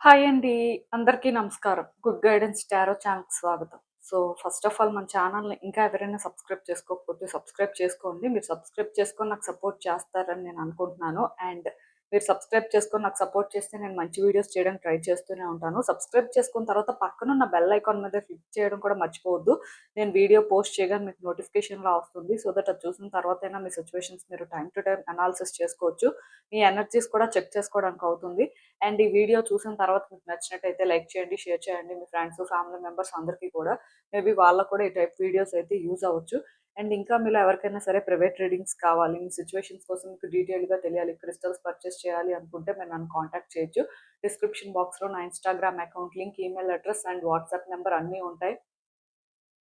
Hi అండి. అందరికీ నమస్కారం. గుడ్ గైడెన్స్ టారో ఛానల్‌కి స్వాగతం. సో, ఫస్ట్ ఆఫ్ ఆల్ మన ఛానల్‌ని ఇంకా ఎవరైనా సబ్స్క్రైబ్ చేసుకోకపోతే సబ్స్క్రైబ్ చేసుకోండి. మీరు సబ్స్క్రైబ్ చేసుకొని నాకు సపోర్ట్ చేస్తారని నేను అనుకుంటున్నాను. అండ్ మీరు సబ్స్క్రైబ్ చేసుకొని నాకు సపోర్ట్ చేస్తే నేను మంచి వీడియోస్ చేయడానికి ట్రై చేస్తూనే ఉంటాను. సబ్స్క్రైబ్ చేసుకున్న తర్వాత పక్కనున్న బెల్ ఐకాన్ మీద క్లిక్ చేయడం కూడా మర్చిపోవద్దు. నేను వీడియో పోస్ట్ చేయగానే మీకు నోటిఫికేషన్‌లా వస్తుంది. సో దట్ అది చూసిన తర్వాతైనా మీ సిట్యుయేషన్స్ మీరు టైమ్ టు టైమ్ అనాలిసిస్ చేసుకోవచ్చు. మీ ఎనర్జీస్ కూడా చెక్ చేసుకోవడానికి అవుతుంది. అండ్ ఈ వీడియో చూసిన తర్వాత మీకు నచ్చినట్టయితే లైక్ చేయండి, షేర్ చేయండి మీ ఫ్రెండ్స్, ఫ్యామిలీ మెంబర్స్ అందరికీ కూడా. మేబీ వాళ్ళకి కూడా ఈ టైప్ వీడియోస్ అయితే యూజ్ అవ్వచ్చు. అండ్ ఇంకా మీలో ఎవరికైనా సరే ప్రైవేట్ రీడింగ్స్ కావాలి, మీ సిట్యుయేషన్స్ కోసం మీకు డీటెయిల్‌గా తెలియాలి, క్రిస్టల్స్ పర్చేస్ చేయాలి అనుకుంటే మీరు నన్ను కాంటాక్ట్ చేయొచ్చు. డిస్క్రిప్షన్ బాక్స్‌లో నా Instagram account link, email address and WhatsApp number అన్నీ ఉంటాయి.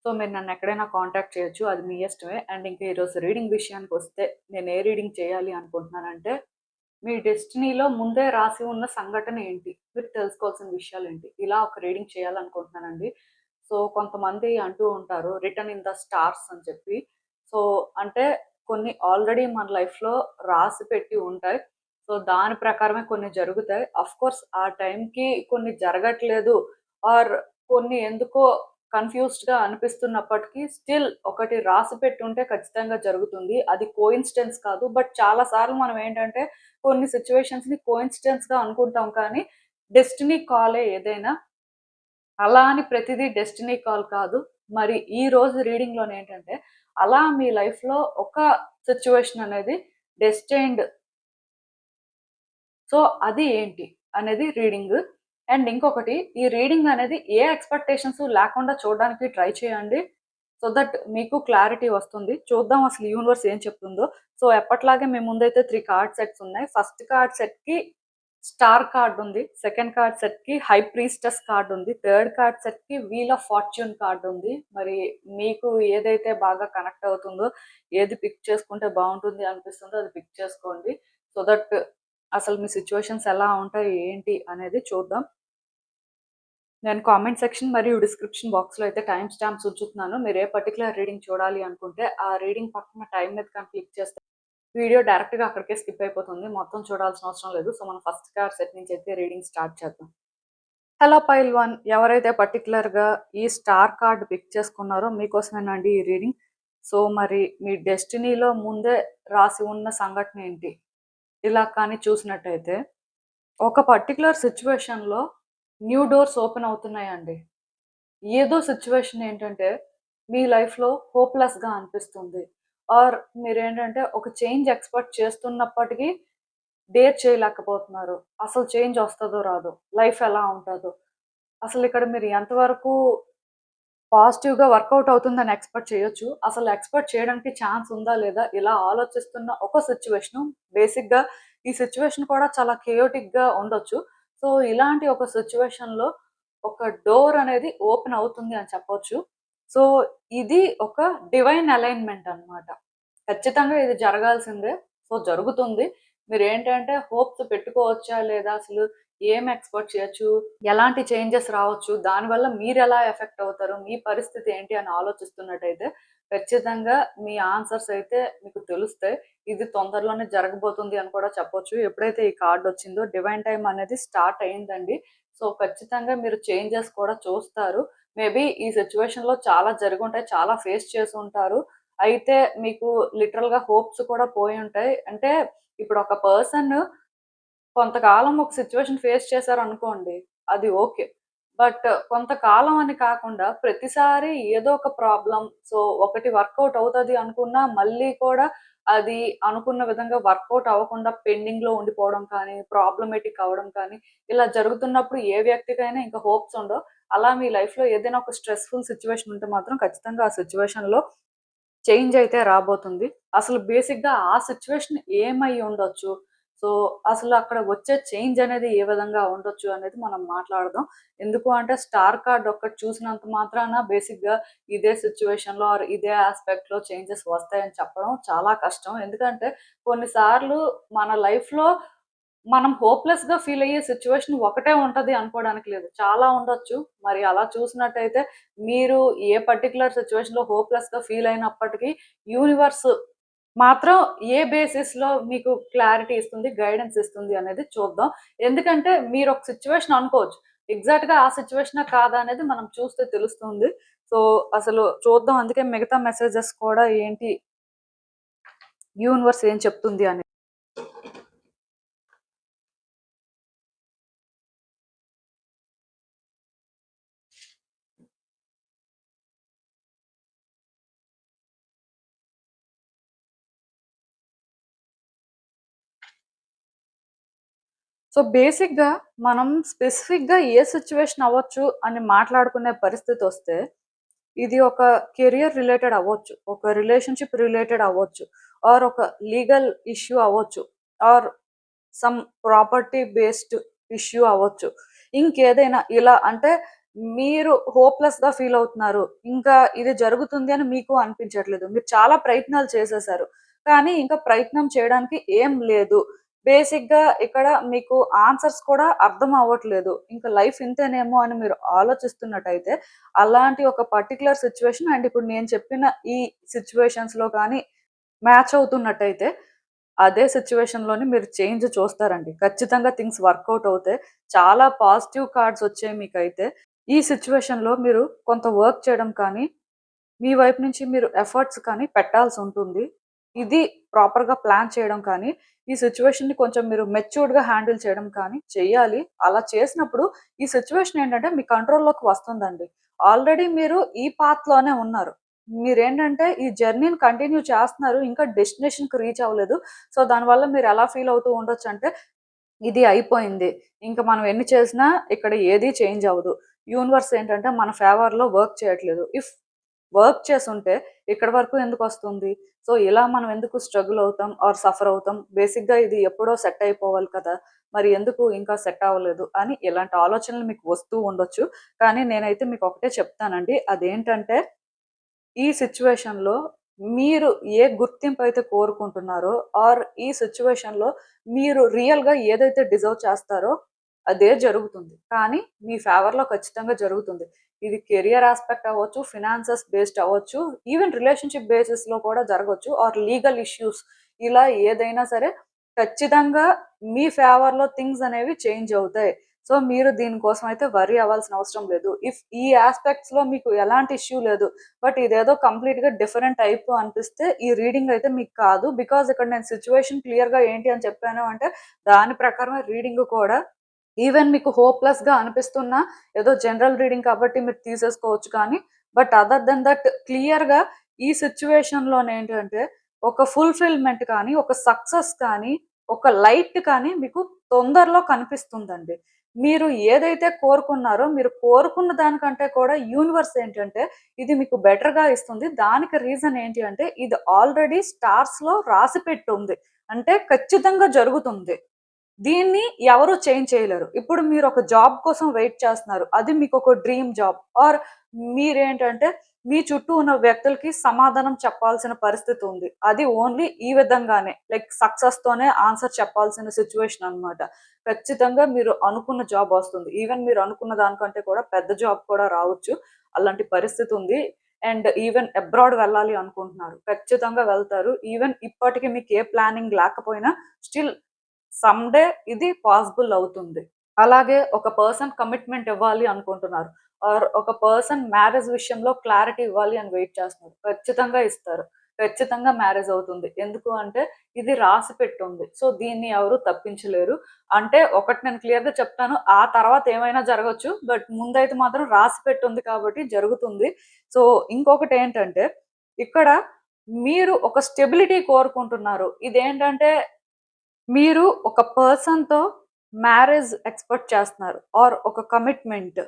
సో, మీరు నన్ను ఎక్కడైనా కాంటాక్ట్ చేయొచ్చు. అది మీ ఇష్టమే. అండ్ ఇంకా ఈరోజు రీడింగ్ విషయానికొస్తే నేను ఏ రీడింగ్ చేయాలి అనుకుంటున్నానంటే, మీ డెస్టినీలో ముందే రాసి ఉన్న సంఘటన ఏంటి? మీరు తెలుసుకోవాల్సిన విషయాలేంటి? ఇలా ఒక రీడింగ్ చేయాలనుకుంటున్నానండి. సో, కొంతమంది అంటూ ఉంటారు రిటన్ ఇన్ ద స్టార్స్ అని చెప్పి. సో, అంటే కొన్ని ఆల్రెడీ మన లైఫ్‌లో రాసి పెట్టి ఉంటాయి. సో, దాని ప్రకారమే కొన్ని జరుగుతాయి. ఆఫ్‌కోర్స్ ఆ టైంకి కొన్ని జరగట్లేదు ఆర్ కొన్ని ఎందుకో కన్‌ఫ్యూజ్డ్‌గా అనిపిస్తున్నప్పటికీ స్టిల్ ఒకటి రాసి పెట్టుంటే ఖచ్చితంగా జరుగుతుంది. అది కోయిన్సిడెన్స్ కాదు. బట్ చాలా సార్లు మనం ఏంటంటే కొన్ని సిట్యుయేషన్స్‌ని కోయిన్సిడెన్స్‌గా అనుకుంటాం కానీ, డెస్టినీ కాలే ఏదైనా. అలా అని ప్రతిదీ డెస్టినీ కాల్ కాదు. మరి ఈ రోజు రీడింగ్‌లోనేంటంటే, అలా మీ లైఫ్‌లో ఒక సిట్యుయేషన్ అనేది డెస్టైన్డ్. సో, అది ఏంటి అనేది రీడింగు. అండ్ ఇంకొకటి ఈ రీడింగ్ అనేది ఏ ఎక్స్‌పెక్టేషన్స్ లేకుండా చూడడానికి ట్రై చేయండి. సో దట్ మీకు క్లారిటీ వస్తుంది. చూద్దాం అసలు యూనివర్స్ ఏం చెప్తుందో. సో, ఎప్పటిలాగే మీ ముందైతే 3 కార్డ్ సెట్స్ ఉన్నాయి. ఫస్ట్ కార్డ్ సెట్‌కి స్టార్ కార్డ్ ఉంది. సెకండ్ కార్డ్ సెట్‌కి హై ప్రీస్టెస్ కార్డ్ ఉంది. థర్డ్ కార్డ్ సెట్‌కి వీల్ ఆఫ్ ఫార్చ్యూన్ కార్డ్ ఉంది. మరి మీకు ఏదైతే బాగా కనెక్ట్ అవుతుందో, ఏది పిక్ చేసుకుంటే బావుంటుంది అనిపిస్తుందో అది పిక్ చేసుకోండి. సో దట్ అసలు మీ సిట్యుయేషన్స్ ఎలా ఉంటాయి, ఏంటి అనేది చూద్దాం. నేను కామెంట్ సెక్షన్ మరియు డిస్క్రిప్షన్ బాక్స్‌లో అయితే టైమ్ స్టాంప్స్ ఉంచుతున్నాను. మీరు ఏ పర్టిక్యులర్ రీడింగ్ చూడాలి అనుకుంటే, ఆ రీడింగ్ పక్కన టైమ్ మీద కానీ క్లిక్ చేస్తే వీడియో డైరెక్ట్‌గా అక్కడికే స్కిప్ అయిపోతుంది. మొత్తం చూడాల్సిన అవసరం లేదు. సో, మనం ఫస్ట్ కార్డ్ సెట్ నుంచి అయితే రీడింగ్ స్టార్ట్ చేద్దాం. హలో పైల్ 1 ఎవరైతే పర్టిక్యులర్‌గా ఈ స్టార్ కార్డ్ పిక్ చేసుకున్నారో మీకోసమేనండి ఈ రీడింగ్. సో, మరి మీ డెస్టినీలో ముందే రాసి ఉన్న సంఘటన ఏంటి? ఇలా కానీ చూసినట్టయితే, ఒక పర్టిక్యులర్ సిట్యుయేషన్‌లో న్యూ డోర్స్ ఓపెన్ అవుతున్నాయండి. ఏదో సిట్యుయేషన్ ఏంటంటే, మీ లైఫ్‌లో హోప్‌లెస్‌గా అనిపిస్తుంది. ఆర్ మీరేంటంటే ఒక చేంజ్ ఎక్స్‌పెక్ట్ చేస్తున్నప్పటికీ డేర్ చేయలేకపోతున్నారు. అసలు చేంజ్ వస్తదో రాదో? లైఫ్ ఎలా ఉంటదో? అసలిక్కడ మీరు ఎంతవరకు పాజిటివ్‌గా వర్కౌట్ అవుతుందని ఎక్స్‌పెక్ట్ చేయొచ్చు. అసలు ఎక్స్‌పెక్ట్ చేయడానికి ఛాన్స్ ఉందా లేదా? ఇలా ఆలోచిస్తున్న ఒక సిట్యుయేషను బేసిక్‌గా ఈ సిట్యుయేషన్ కూడా చాలా కేయోటిక్‌గా ఉండొచ్చు. సో, ఇలాంటి ఒక సిట్యుయేషన్‌లో ఒక డోర్ అనేది ఓపెన్ అవుతుంది అని చెప్పొచ్చు. సో, ఇది ఒక డివైన్ అలైన్‌మెంట్ అన్నమాట. ఖచ్చితంగా ఇది జరగాల్సిందే. సో, జరుగుతుంది. మీరేంటంటే హోప్స్ పెట్టుకోవచ్చా లేదా అసలు ఏం ఎక్స్‌పెక్ట్ చేయొచ్చు? ఎలాంటి చేంజెస్ రావచ్చు? దానివల్ల మీరెలా ఎఫెక్ట్ అవుతారు? మీ పరిస్థితి ఏంటి అని ఆలోచిస్తున్నట్టయితే, ఖచ్చితంగా మీ ఆన్సర్స్ అయితే మీకు తెలుస్తాయి. ఇది తొందరలోనే జరగబోతుంది అని కూడా చెప్పొచ్చు. ఎప్పుడైతే ఈ కార్డ్ వచ్చిందో డివైన్ టైమ్ అనేది స్టార్ట్ అయిందండి. సో, ఖచ్చితంగా మీరు చేంజెస్ కూడా చూస్తారు. మేబీ ఈ సిట్యుయేషన్‌లో చాలా జరిగుంటాయి. చాలా ఫేస్ చేసుంటారు. అయితే మీకు లిటరల్‌గా హోప్స్ కూడా పోయుంటాయి. అంటే ఇప్పుడు ఒక పర్సన్ కొంతకాలం ఒక సిట్యుయేషన్ ఫేస్ చేశారనుకోండి. అది ఓకే. బట్ కొంతకాలం అని కాకుండా ప్రతిసారి ఏదో ఒక ప్రాబ్లమ్ సో, ఒకటి వర్కౌట్ అవుతది అనుకున్నా మళ్ళీ కూడా అది అనుకున్న విధంగా వర్కౌట్ అవ్వకుండా పెండింగ్‌లో ఉండిపోవడం కానీ, ప్రాబ్లమాటిక్ అవ్వడం కానీ, ఇలా జరుగుతున్నప్పుడు ఏ వ్యక్తికైనా ఇంకా హోప్స్ ఉండవు. అలా మీ లైఫ్‌లో ఏదైనా ఒక స్ట్రెస్‌ఫుల్ సిట్యుయేషన్ ఉంటే మాత్రం ఖచ్చితంగా ఆ సిట్యుయేషన్‌లో చేంజ్ అయితే రాబోతుంది. అసలు బేసిక్‌గా ఆ సిట్యుయేషన్ ఏమై ఉండొచ్చు? సో, అసలు అక్కడ వచ్చే చేంజ్ అనేది ఏ విధంగా ఉండొచ్చు అనేది మనం మాట్లాడదాం. ఎందుకు అంటే స్టార్ కార్డ్ ఒక్కటి చూసినంత మాత్రాన బేసిక్‌గా ఇదే సిట్యుయేషన్‌లో ఆర్ ఇదే యాస్పెక్ట్‌లో చేంజెస్ వస్తాయని చెప్పడం చాలా కష్టం. ఎందుకంటే కొన్ని సార్లు మన లైఫ్‌లో మనం హోప్‌లెస్‌గా ఫీల్ అయ్యే సిట్యుయేషన్ ఒకటే ఉంటది అనుకోవడానికి లేదు. చాలా ఉండొచ్చు. మరి అలా చూసినట్టయితే మీరు ఏ పర్టిక్యులర్ సిట్యుయేషన్‌లో హోప్‌లెస్‌గా ఫీల్ అయినప్పటికీ యూనివర్స్ మాత్రం ఏ బేసిస్‌లో మీకు క్లారిటీ ఇస్తుంది, గైడెన్స్ ఇస్తుంది అనేది చూద్దాం. ఎందుకంటే మీరొక సిట్యుయేషన్ అనుకోవచ్చు. ఎగ్జాక్ట్‌గా ఆ సిట్యుయేషనా కాదా అనేది మనం చూస్తే తెలుస్తుంది. సో, అసలు చూద్దాం. అందుకే మిగతా మెసేజెస్ కూడా ఏంటి, యూనివర్స్ ఏం చెప్తుంది అని. సో, బేసిక్‌గా మనం స్పెసిఫిక్‌గా ఏ సిట్యుయేషన్ అవ్వచ్చు అని మాట్లాడుకునే పరిస్థితొస్తే, ఇది ఒక కెరియర్ రిలేటెడ్ అవ్వచ్చు. ఒక రిలేషన్‌షిప్ రిలేటెడ్ అవ్వచ్చు. ఆర్ ఒక లీగల్ ఇష్యూ అవ్వచ్చు. Or some property based issue అవ్వచ్చు. ఇంకేదైనా ఇలా అంటే మీరు హోప్‌లెస్‌గా ఫీల్ అవుతున్నారు. ఇంకా ఇది జరుగుతుంది అని మీకు అనిపించట్లేదు. మీరు చాలా ప్రయత్నాలు చేసేసారు. కానీ ఇంకా ప్రయత్నం చేయడానికి ఏం లేదు. బేసిక్‌గా ఇక్కడ మీకు ఆన్సర్స్ కూడా అర్థం అవ్వట్లేదు. ఇంకా లైఫ్ ఇంతేనేమో అని మీరు ఆలోచిస్తున్నట్టయితే, అలాంటి ఒక పర్టిక్యులర్ సిట్యుయేషన్ అండ్ ఇప్పుడు నేను చెప్పిన ఈ సిట్యుయేషన్స్‌లో కానీ మ్యాచ్ అవుతున్నట్టయితే, అదే సిట్యుయేషన్‌లోని మీరు చేంజ్ చూస్తారండి. ఖచ్చితంగా థింగ్స్ వర్కౌట్ అవుతాయి. చాలా పాజిటివ్ కార్డ్స్ వచ్చాయి మీకైతే. ఈ సిట్యుయేషన్‌లో మీరు కొంత వర్క్ చేయడం కానీ, మీ వైపు నుంచి మీరు ఎఫర్ట్స్ కానీ పెట్టాల్సుంటుంది. ఇది ప్రాపర్‌గా ప్లాన్ చేయడం కానీ, ఈ సిట్యుయేషన్‌ని కొంచెం మీరు మెచ్యూర్డ్‌గా హ్యాండిల్ చేయడం కానీ చెయ్యాలి. అలా చేసినప్పుడు ఈ సిట్యుయేషన్ ఏంటంటే మీ కంట్రోల్‌లోకి వస్తుందండి. ఆల్రెడీ మీరు ఈ పాత్‌లోనే ఉన్నారు. మీరేంటంటే ఈ జర్నీని కంటిన్యూ చేస్తున్నారు. ఇంకా డెస్టినేషన్‌కి రీచ్ అవ్వలేదు. సో, దానివల్ల మీరు ఎలా ఫీల్ అవుతూ ఉండొచ్చంటే, ఇది అయిపోయింది. ఇంక మనం ఎన్ని చేసినా ఇక్కడ ఏది చేంజ్ అవ్వదు. యూనివర్స్ ఏంటంటే మన ఫేవర్‌లో వర్క్ చేయట్లేదు. ఇఫ్ వర్క్ చేసుంటే ఇక్కడి వరకు ఎందుకొస్తుంది? సో, ఇలా మనం ఎందుకు స్ట్రగుల్ అవుతాం ఆర్ సఫర్ అవుతాం? బేసిక్‌గా ఇది ఎప్పుడో సెట్ అయిపోవాలి కదా! మరి ఎందుకు ఇంకా సెట్ అవ్వలేదు అని ఇలాంటి ఆలోచనలు మీకు వస్తూ ఉండొచ్చు. కానీ నేనైతే మీకు ఒకటే చెప్తానండి. అదేంటంటే ఈ సిట్యుయేషన్‌లో మీరు ఏ గుర్తింపయితే కోరుకుంటున్నారో ఆర్ ఈ సిట్యుయేషన్‌లో మీరు రియల్‌గా ఏదైతే డిజర్వ్ చేస్తారో అదే జరుగుతుంది. కానీ మీ ఫేవర్‌లో ఖచ్చితంగా జరుగుతుంది. ఇది కెరియర్ యాస్పెక్ట్ అవ్వచ్చు, ఫినాన్సెస్ బేస్డ్ అవ్వచ్చు, ఈవెన్ రిలేషన్‌షిప్ బేసిస్‌లో కూడా జరగొచ్చు ఆర్ లీగల్ ఇష్యూస్ ఇలా ఏదైనా సరే ఖచ్చితంగా మీ ఫేవర్‌లో థింగ్స్ అనేవి చేంజ్ అవుతాయి. సో, మీరు దీనికోసం అయితే వర్రీ అవ్వాల్సిన అవసరం లేదు. ఇఫ్ ఈ యాస్పెక్ట్స్‌లో మీకు ఎలాంటి ఇష్యూ లేదు. బట్ ఇదేదో కంప్లీట్‌గా డిఫరెంట్ టైప్ అనిపిస్తే ఈ రీడింగ్ అయితే మీకు కాదు. బికాజ్ ఇక్కడ నేను సిట్యుయేషన్ క్లియర్‌గా ఏంటి అని చెప్పాను అంటే దాని ప్రకారమే రీడింగ్ కూడా ఈవెన్ మీకు హోప్‌లెస్‌గా అనిపిస్తున్నా ఏదో జనరల్ రీడింగ్ కాబట్టి మీరు తీసేసుకోవచ్చు కానీ, బట్ అదర్ దెన్ దట్ క్లియర్‌గా ఈ సిట్యుయేషన్‌లోనేంటంటే ఒక ఫుల్‌ఫిల్‌మెంట్ కానీ, ఒక సక్సెస్ కానీ, ఒక లైట్ కానీ మీకు తొందరలో కనిపిస్తుందండి. మీరు ఏదైతే కోరుకున్నారో, మీరు కోరుకున్న దానికంటే కూడా యూనివర్స్ ఏంటంటే ఇది మీకు బెటర్‌గా ఇస్తుంది. దానికి రీజన్ ఏంటి అంటే ఇది ఆల్రెడీ స్టార్స్‌లో రాసిపెట్టుంది. అంటే ఖచ్చితంగా జరుగుతుంది. దీన్ని ఎవరు చేంజ్ చేయలేరు. ఇప్పుడు మీరొక జాబ్ కోసం వెయిట్ చేస్తున్నారు. అది మీకొక డ్రీమ్ జాబ్. ఆర్ మీరేంటంటే మీ చుట్టూ ఉన్న వ్యక్తులకి సమాధానం చెప్పాల్సిన పరిస్థితి ఉంది. అది ఓన్లీ ఈ విధంగానే లైక్ సక్సెస్‌తోనే ఆన్సర్ చెప్పాల్సిన సిట్యుయేషన్ అన్నమాట. ఖచ్చితంగా మీరు అనుకున్న జాబ్ వస్తుంది. ఈవెన్ మీరు అనుకున్న దానికంటే కూడా పెద్ద జాబ్ కూడా రావచ్చు. అలాంటి పరిస్థితి ఉంది. అండ్ ఈవెన్ అబ్రాడ్ వెళ్ళాలి అనుకుంటున్నారు. ఖచ్చితంగా వెళ్తారు. ఈవెన్ ఇప్పటికి మీకు ఏ ప్లానింగ్ లేకపోయినా స్టిల్ సమ్‌డే ఇది పాసిబుల్ అవుతుంది. అలాగే ఒక పర్సన్ కమిట్మెంట్ ఇవ్వాలి అనుకుంటున్నారు. ఆర్ ఒక పర్సన్ మ్యారేజ్ విషయంలో క్లారిటీ ఇవ్వాలి అని వెయిట్ చేస్తున్నారు. ఖచ్చితంగా ఇస్తారు. ఖచ్చితంగా మ్యారేజ్ అవుతుంది. ఎందుకు అంటే ఇది రాసిపెట్టుంది. సో, దీన్ని ఎవరు తప్పించలేరు. అంటే ఒకటి నేను క్లియర్‌గా చెప్తాను. ఆ తర్వాత ఏమైనా జరగొచ్చు. బట్ ముందైతే మాత్రం రాసిపెట్టుంది కాబట్టి జరుగుతుంది. సో, ఇంకొకటేంటంటే ఇక్కడ మీరు ఒక స్టెబిలిటీ కోరుకుంటున్నారు. ఇదేంటంటే మీరు ఒక పర్సన్‌తో మ్యారేజ్ ఎక్స్‌పెక్ట్ చేస్తున్నారు. ఆర్ ఒక కమిట్మెంట్.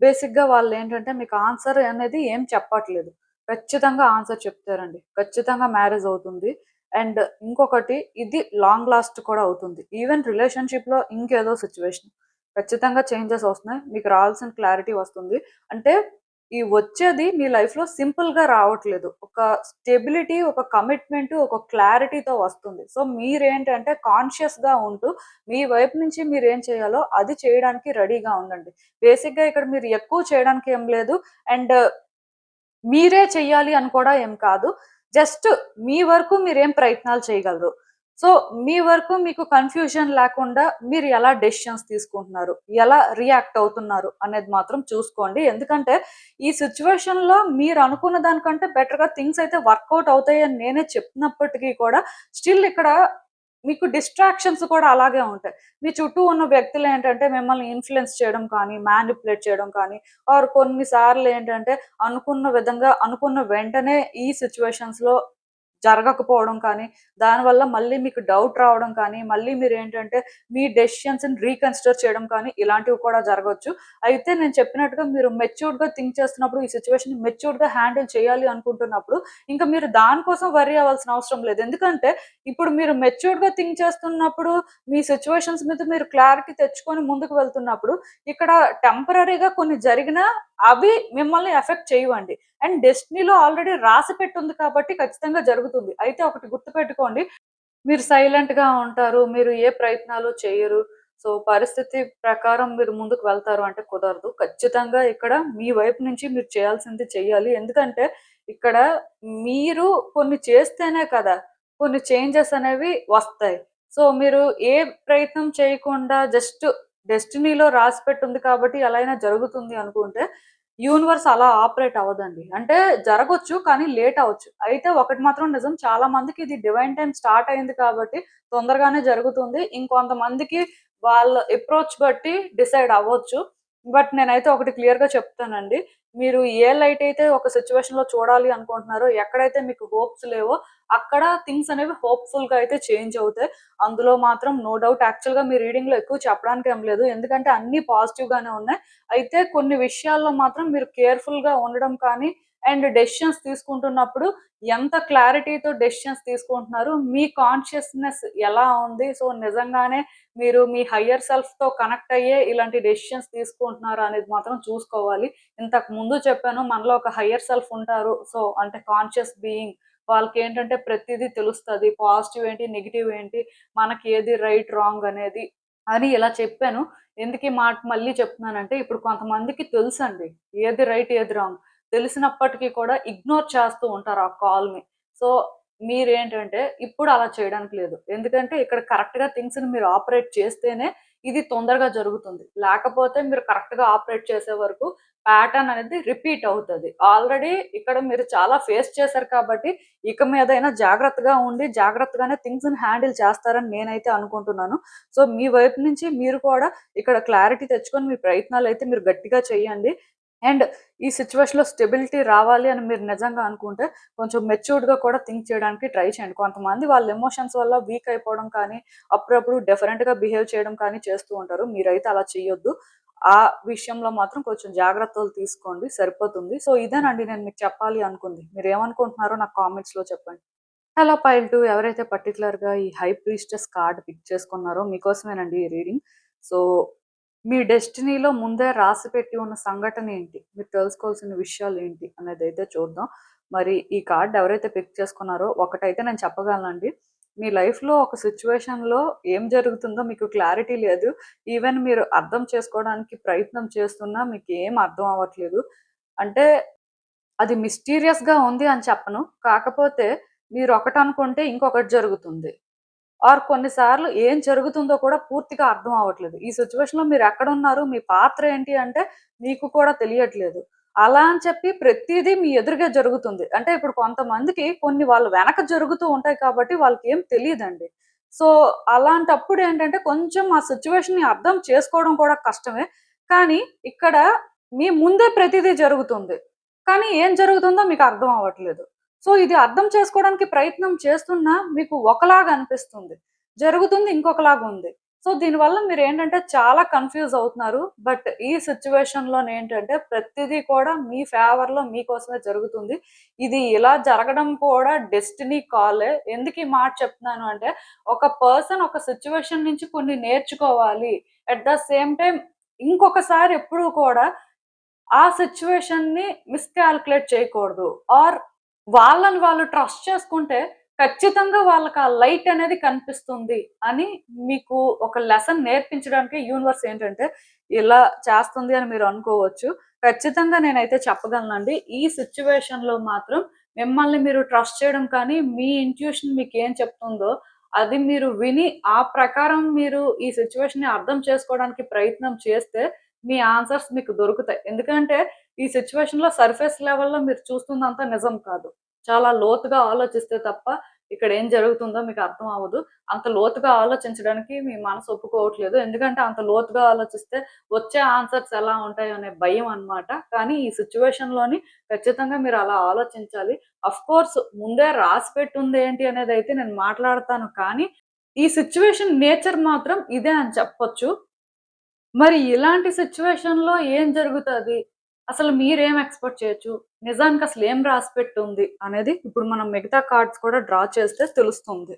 బేసిక్‌గా వాళ్ళేంటంటే మీకు ఆన్సర్ అనేది ఏం చెప్పట్లేదు. ఖచ్చితంగా ఆన్సర్ చెప్తారండి. ఖచ్చితంగా మ్యారేజ్ అవుతుంది. అండ్ ఇంకొకటి ఇది లాంగ్ లాస్ట్ కూడా అవుతుంది. ఈవెన్ రిలేషన్‌షిప్‌లో ఇంకేదో సిట్యుయేషన్. ఖచ్చితంగా చేంజెస్ వస్తున్నాయి. మీకు రావాల్సిన క్లారిటీ వస్తుంది. అంటే ఈ వచ్చేది మీ లైఫ్‌లో సింపుల్‌గా రావట్లేదు. ఒక స్టెబిలిటీ, ఒక కమిట్మెంట్, ఒక క్లారిటీతో వస్తుంది. సో, మీరేంటంటే కాన్షియస్‌గా ఉంటూ మీ వైపు నుంచి మీరేం చేయాలో అది చేయడానికి రెడీగా ఉండండి. బేసిక్‌గా ఇక్కడ మీరు ఎక్కువ చేయడానికి ఏం లేదు. అండ్ మీరే చెయ్యాలి అని కూడా ఏం కాదు. జస్ట్ మీ వరకు మీరేం ప్రయత్నాలు చేయగలరు. సో, మీ వరకు మీకు కన్‌ఫ్యూజన్ లేకుండా మీరు ఎలా డెసిషన్స్ తీసుకుంటున్నారు? ఎలా రియాక్ట్ అవుతున్నారు? అనేది మాత్రం చూసుకోండి. ఎందుకంటే ఈ సిట్యుయేషన్‌లో మీరు అనుకున్న దానికంటే బెటర్‌గా థింగ్స్ అయితే వర్కౌట్ అవుతాయని నేనే చెప్పినప్పటికీ కూడా స్టిల్ ఇక్కడ మీకు డిస్ట్రాక్షన్స్ కూడా అలాగే ఉంటాయి. మీ చుట్టూ ఉన్న వ్యక్తులేంటంటే మిమ్మల్ని ఇన్‌ఫ్లూయెన్స్ చేయడం కానీ, మ్యానిప్యులేట్ చేయడం కానీ ఆర్ కొన్ని సార్లేంటంటే అనుకున్న విధంగా అనుకున్న వెంటనే ఈ సిట్యుయేషన్స్‌లో జరగకపోవడం కానీ, దానివల్ల మళ్ళీ మీకు డౌట్ రావడం కానీ, మళ్ళీ మీరేంటంటే మీ డెసిషన్స్‌ని రీకన్సిడర్ చేయడం కానీ ఇలాంటివి కూడా జరగొచ్చు. అయితే నేను చెప్పినట్టుగా మీరు మెచ్యూర్డ్‌గా థింక్ చేస్తున్నప్పుడు, ఈ సిట్యుయేషన్‌ని మెచ్యూర్డ్‌గా హ్యాండిల్ చేయాలి అనుకుంటున్నప్పుడు, ఇంకా మీరు దాని కోసం వర్రీ అవ్వాల్సిన అవసరం లేదు. ఎందుకంటే ఇప్పుడు మీరు మెచ్యూర్డ్‌గా థింక్ చేస్తున్నప్పుడు, మీ సిట్యుయేషన్స్ మీద మీరు క్లారిటీ తెచ్చుకొని ముందుకు వెళ్తున్నప్పుడు, ఇక్కడ టెంపరరీగా కొన్ని జరిగినా అవి మిమ్మల్ని ఎఫెక్ట్ చేయవండి. అండ్ డెస్టినీలో ఆల్రెడీ రాసి పెట్టుంది కాబట్టి ఖచ్చితంగా జరుగుతుంది. అయితే ఒకటి గుర్తుపెట్టుకోండి. మీరు సైలెంట్‌గా ఉంటారు. మీరు ఏ ప్రయత్నాలు చెయ్యరు. సో, పరిస్థితి ప్రకారం మీరు ముందుకు వెళ్తారు అంటే కుదరదు. ఖచ్చితంగా ఇక్కడ మీ వైపు నుంచి మీరు చేయాల్సింది చెయ్యాలి. ఎందుకంటే ఇక్కడ మీరు కొన్ని చేస్తేనే కదా! కొన్ని చేంజెస్ అనేవి వస్తాయి. సో, మీరు ఏ ప్రయత్నం చేయకుండా జస్ట్ డెస్టినీలో రాసిపెట్టుంది కాబట్టి ఎలా అయినా జరుగుతుంది అనుకుంటే యూనివర్స్ అలా ఆపరేట్ అవ్వదండి. అంటే జరగొచ్చు కానీ లేట్ అవ్వచ్చు. అయితే ఒకటి మాత్రం నిజం, చాలా మందికి ఇది డివైన్ టైమ్ స్టార్ట్ అయింది కాబట్టి తొందరగానే జరుగుతుంది. ఇంకొంతమందికి వాళ్ళ అప్రోచ్ బట్టి డిసైడ్ అవ్వచ్చు. బట్ నేనైతే ఒకటి క్లియర్‌గా చెప్తానండి. మీరు ఏ లైట్ అయితే ఒక సిట్యుయేషన్‌లో చూడాలి అనుకుంటున్నారో, ఎక్కడైతే మీకు హోప్స్ లేవో అక్కడ థింగ్స్ అనేవి హోప్‌ఫుల్‌గా అయితే చేంజ్ అవుతాయి. అందులో మాత్రం నో డౌట్. యాక్చువల్‌గా మీ రీడింగ్‌లో ఎక్కువ చెప్పడానికి ఏం లేదు. ఎందుకంటే అన్నీ పాజిటివ్‌గానే ఉన్నాయి. అయితే కొన్ని విషయాల్లో మాత్రం మీరు కేర్‌ఫుల్‌గా ఉండడం కానీ, అండ్ డెసిషన్స్ తీసుకుంటున్నప్పుడు ఎంత క్లారిటీతో డెసిషన్స్ తీసుకుంటున్నారు, మీ కాన్షియస్‌నెస్ ఎలా ఉంది, సో నిజంగానే మీరు మీ హయ్యర్ సెల్ఫ్‌తో కనెక్ట్ అయ్యే ఇలాంటి డెసిషన్స్ తీసుకుంటున్నారా అనేది మాత్రం చూసుకోవాలి. ఇంతకు ముందు చెప్పాను, మనలో ఒక హయ్యర్ సెల్ఫ్ ఉంటారు. సో అంటే కాన్షియస్ బీయింగ్. వాళ్ళకేంటంటే ప్రతీదీ తెలుస్తది. పాజిటివ్ ఏంటి, నెగెటివ్ ఏంటి, మనకి ఏది రైట్, రాంగ్ అనేది అని ఇలా చెప్పాను. ఎందుకు ఈ మాట మళ్ళీ చెప్తున్నానంటే, ఇప్పుడు కొంతమందికి తెలుసండి. ఏది రైట్, ఏది రాంగ్. తెలిసినప్పటికీ కూడా ఇగ్నోర్ చేస్తూ ఉంటారు ఆ కాల్‌ని. సో, మీరేంటంటే ఇప్పుడు అలా చేయడానికి లేదు. ఎందుకంటే ఇక్కడ కరెక్ట్‌గా థింగ్స్‌ని మీరు ఆపరేట్ చేస్తేనే ఇది తొందరగా జరుగుతుంది. లేకపోతే మీరు కరెక్ట్‌గా ఆపరేట్ చేసే వరకు ప్యాటర్న్ అనేది రిపీట్ అవుతది. ఆల్రెడీ ఇక్కడ మీరు చాలా ఫేస్ చేశారు కాబట్టి, ఇక మీదైనా జాగ్రత్తగా ఉండి, జాగ్రత్తగానే థింగ్స్‌ని హ్యాండిల్ చేస్తారని నేనైతే అనుకుంటున్నాను. సో, మీ వైపు నుంచి మీరు కూడా ఇక్కడ క్లారిటీ తెచ్చుకొని మీ ప్రయత్నాలైతే మీరు గట్టిగా చేయండి. అండ్ ఈ సిట్యుయేషన్‌లో స్టెబిలిటీ రావాలి అని మీరు నిజంగా అనుకుంటే, కొంచెం మెచ్యూర్డ్‌గా కూడా థింక్ చేయడానికి ట్రై చేయండి. కొంతమంది వాళ్ళ ఎమోషన్స్ వల్ల వీక్ అయిపోవడం కానీ, అప్పుడప్పుడు డిఫరెంట్‌గా బిహేవ్ చేయడం కానీ చేస్తూ ఉంటారు. మీరైతే అలా చేయొద్దు. ఆ విషయంలో మాత్రం కొంచెం జాగ్రత్తలు తీసుకోండి, సరిపోతుంది. సో, ఇదేనండి నేను మీకు చెప్పాలి అనుకుంది. మీరేమనుకుంటున్నారో నాకు కామెంట్స్‌లో చెప్పండి. హలో పైల్ 2, ఎవరైతే పర్టిక్యులర్‌గా ఈ హై ప్రీస్టెస్ కార్డ్ పిక్ చేసుకున్నారో మీకోసమేనండి ఈ రీడింగ్. సో, మీ డెస్టినీలో ముందే రాసిపెట్టి ఉన్న సంఘటన ఏంటి? మీరు తెలుసుకోవాల్సిన విషయాలేంటి? అనేదైతే చూద్దాం. మరి ఈ కార్డ్ ఎవరైతే పిక్ చేసుకున్నారో ఒకటైతే నేను చెప్పగలనండి. మీ లైఫ్‌లో ఒక సిట్యుయేషన్‌లో ఏం జరుగుతుందో మీకు క్లారిటీ లేదు. ఈవెన్ మీరు అర్థం చేసుకోవడానికి ప్రయత్నం చేస్తున్నా మీకేం అర్థం అవ్వట్లేదు. అంటే అది మిస్టీరియస్‌గా ఉంది అని చెప్పను. కాకపోతే మీరొకటనుకుంటే ఇంకొకటి జరుగుతుంది. ఆర్ కొన్నిసార్లు ఏం జరుగుతుందో కూడా పూర్తిగా అర్థం అవ్వట్లేదు. ఈ సిట్యుయేషన్‌లో మీరెక్కడున్నారు? మీ పాత్ర ఏంటి అంటే మీకు కూడా తెలియట్లేదు. అలా అని చెప్పి ప్రతీదీ మీ ఎదురుగే జరుగుతుంది. అంటే ఇప్పుడు కొంతమందికి కొన్ని వాళ్ళ వెనక జరుగుతూ ఉంటాయి కాబట్టి వాళ్ళకేం తెలీదండి. సో, అలాంటప్పుడు ఏంటంటే కొంచెం ఆ సిట్యుయేషన్‌ని అర్థం చేసుకోవడం కూడా కష్టమే. కానీ ఇక్కడ మీ ముందే ప్రతీదీ జరుగుతుంది. కానీ ఏం జరుగుతుందో మీకు అర్థం అవ్వట్లేదు. సో, ఇది అర్థం చేసుకోవడానికి ప్రయత్నం చేస్తున్నా మీకు ఒకలాగా అనిపిస్తుంది. జరుగుతుంది ఇంకొకలాగుంది. సో, దీనివల్ల మీరేంటంటే చాలా కన్‌ఫ్యూజ్ అవుతున్నారు. బట్ ఈ సిట్యుయేషన్‌లోనేంటంటే ప్రతిదీ కూడా మీ ఫేవర్‌లో మీకోసమే జరుగుతుంది. ఇది ఇలా జరగడం కూడా డెస్టినీ కాలే. ఎందుకు ఈ మాట చెప్తున్నాను అంటే, ఒక పర్సన్ ఒక సిట్యుయేషన్ నుంచి కొన్ని నేర్చుకోవాలి. అట్ ద సేమ్ టైమ్ ఇంకొకసారి ఎప్పుడూ కూడా ఆ సిట్యుయేషన్‌ని మిస్‌కాలిక్యులేట్ చేయకూడదు. ఆర్ వాళ్ళని వాళ్ళు ట్రస్ట్ చేసుకుంటే ఖచ్చితంగా వాళ్ళకి ఆ లైట్ అనేది కనిపిస్తుంది అని మీకు ఒక లెసన్ నేర్పించడానికి యూనివర్స్ ఏంటంటే ఇలా చేస్తుంది అని మీరు అనుకోవచ్చు. ఖచ్చితంగా నేనైతే చెప్పగలనండి. ఈ సిట్యుయేషన్‌లో మాత్రం మిమ్మల్ని మీరు ట్రస్ట్ చేయడం కానీ, మీ ఇంట్యూషన్ మీకేం చెప్తుందో అది మీరు విని, ఆ ప్రకారం మీరు ఈ సిట్యుయేషన్‌ని అర్థం చేసుకోవడానికి ప్రయత్నం చేస్తే, మీ ఆన్సర్స్ మీకు దొరుకుతాయి. ఎందుకంటే, ఈ సిట్యుయేషన్‌లో సర్ఫేస్ లెవెల్‌లో మీరు చూస్తుందంతా నిజం కాదు. చాలా లోతుగా ఆలోచిస్తే తప్ప, ఇక్కడ ఏం జరుగుతుందో మీకు అర్థం అవ్వదు. అంత లోతుగా ఆలోచించడానికి మీ మనసు ఒప్పుకోవట్లేదు. ఎందుకంటే, అంత లోతుగా ఆలోచిస్తే వచ్చే ఆన్సర్స్ ఎలా ఉంటాయో అనే భయం అన్నమాట. కానీ ఈ సిట్యుయేషన్‌లోని ఖచ్చితంగా మీరు అలా ఆలోచించాలి. ఆఫ్‌కోర్స్ ముందే రాసిపెట్టుంది ఏంటి అనేదైతే నేను మాట్లాడతాను కానీ, ఈ సిట్యుయేషన్ నేచర్ మాత్రం ఇదే అని చెప్పొచ్చు. మరి ఇలాంటి సిట్యుయేషన్‌లో ఏం జరుగుతది? అసలు మీరేం ఎక్స్‌పెక్ట్ చేయొచ్చు? నిజానికి అసలు ఏం రాసిపెట్టుంది అనేది ఇప్పుడు మనం మిగతా కార్డ్స్ కూడా డ్రా చేస్తే తెలుస్తుంది.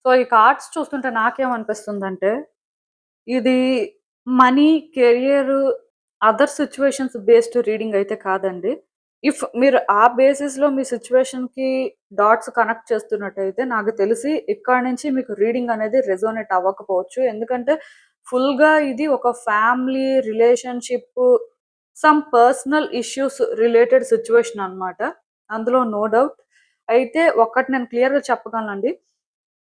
సో, ఈ కార్డ్స్ చూస్తుంటే నాకేమనిపిస్తుందంటే, ఇది money, career, other situations based reading అయితే కాదండి. ఇఫ్ మీరు ఆ బేసిస్‌లో మీ సిట్యుయేషన్‌కి డాట్స్ కనెక్ట్ చేస్తున్నట్టయితే నాకు తెలిసి ఇక్కడి నుంచి మీకు రీడింగ్ అనేది రెసొనేట్ అవ్వకపోవచ్చు. ఎందుకంటే ఫుల్‌గా ఇది ఒక family, relationship, some personal issues related situation అన్నమాట. అందులో నో డౌట్. అయితే ఒక్కటి నేను క్లియర్‌గా చెప్పగలనండి.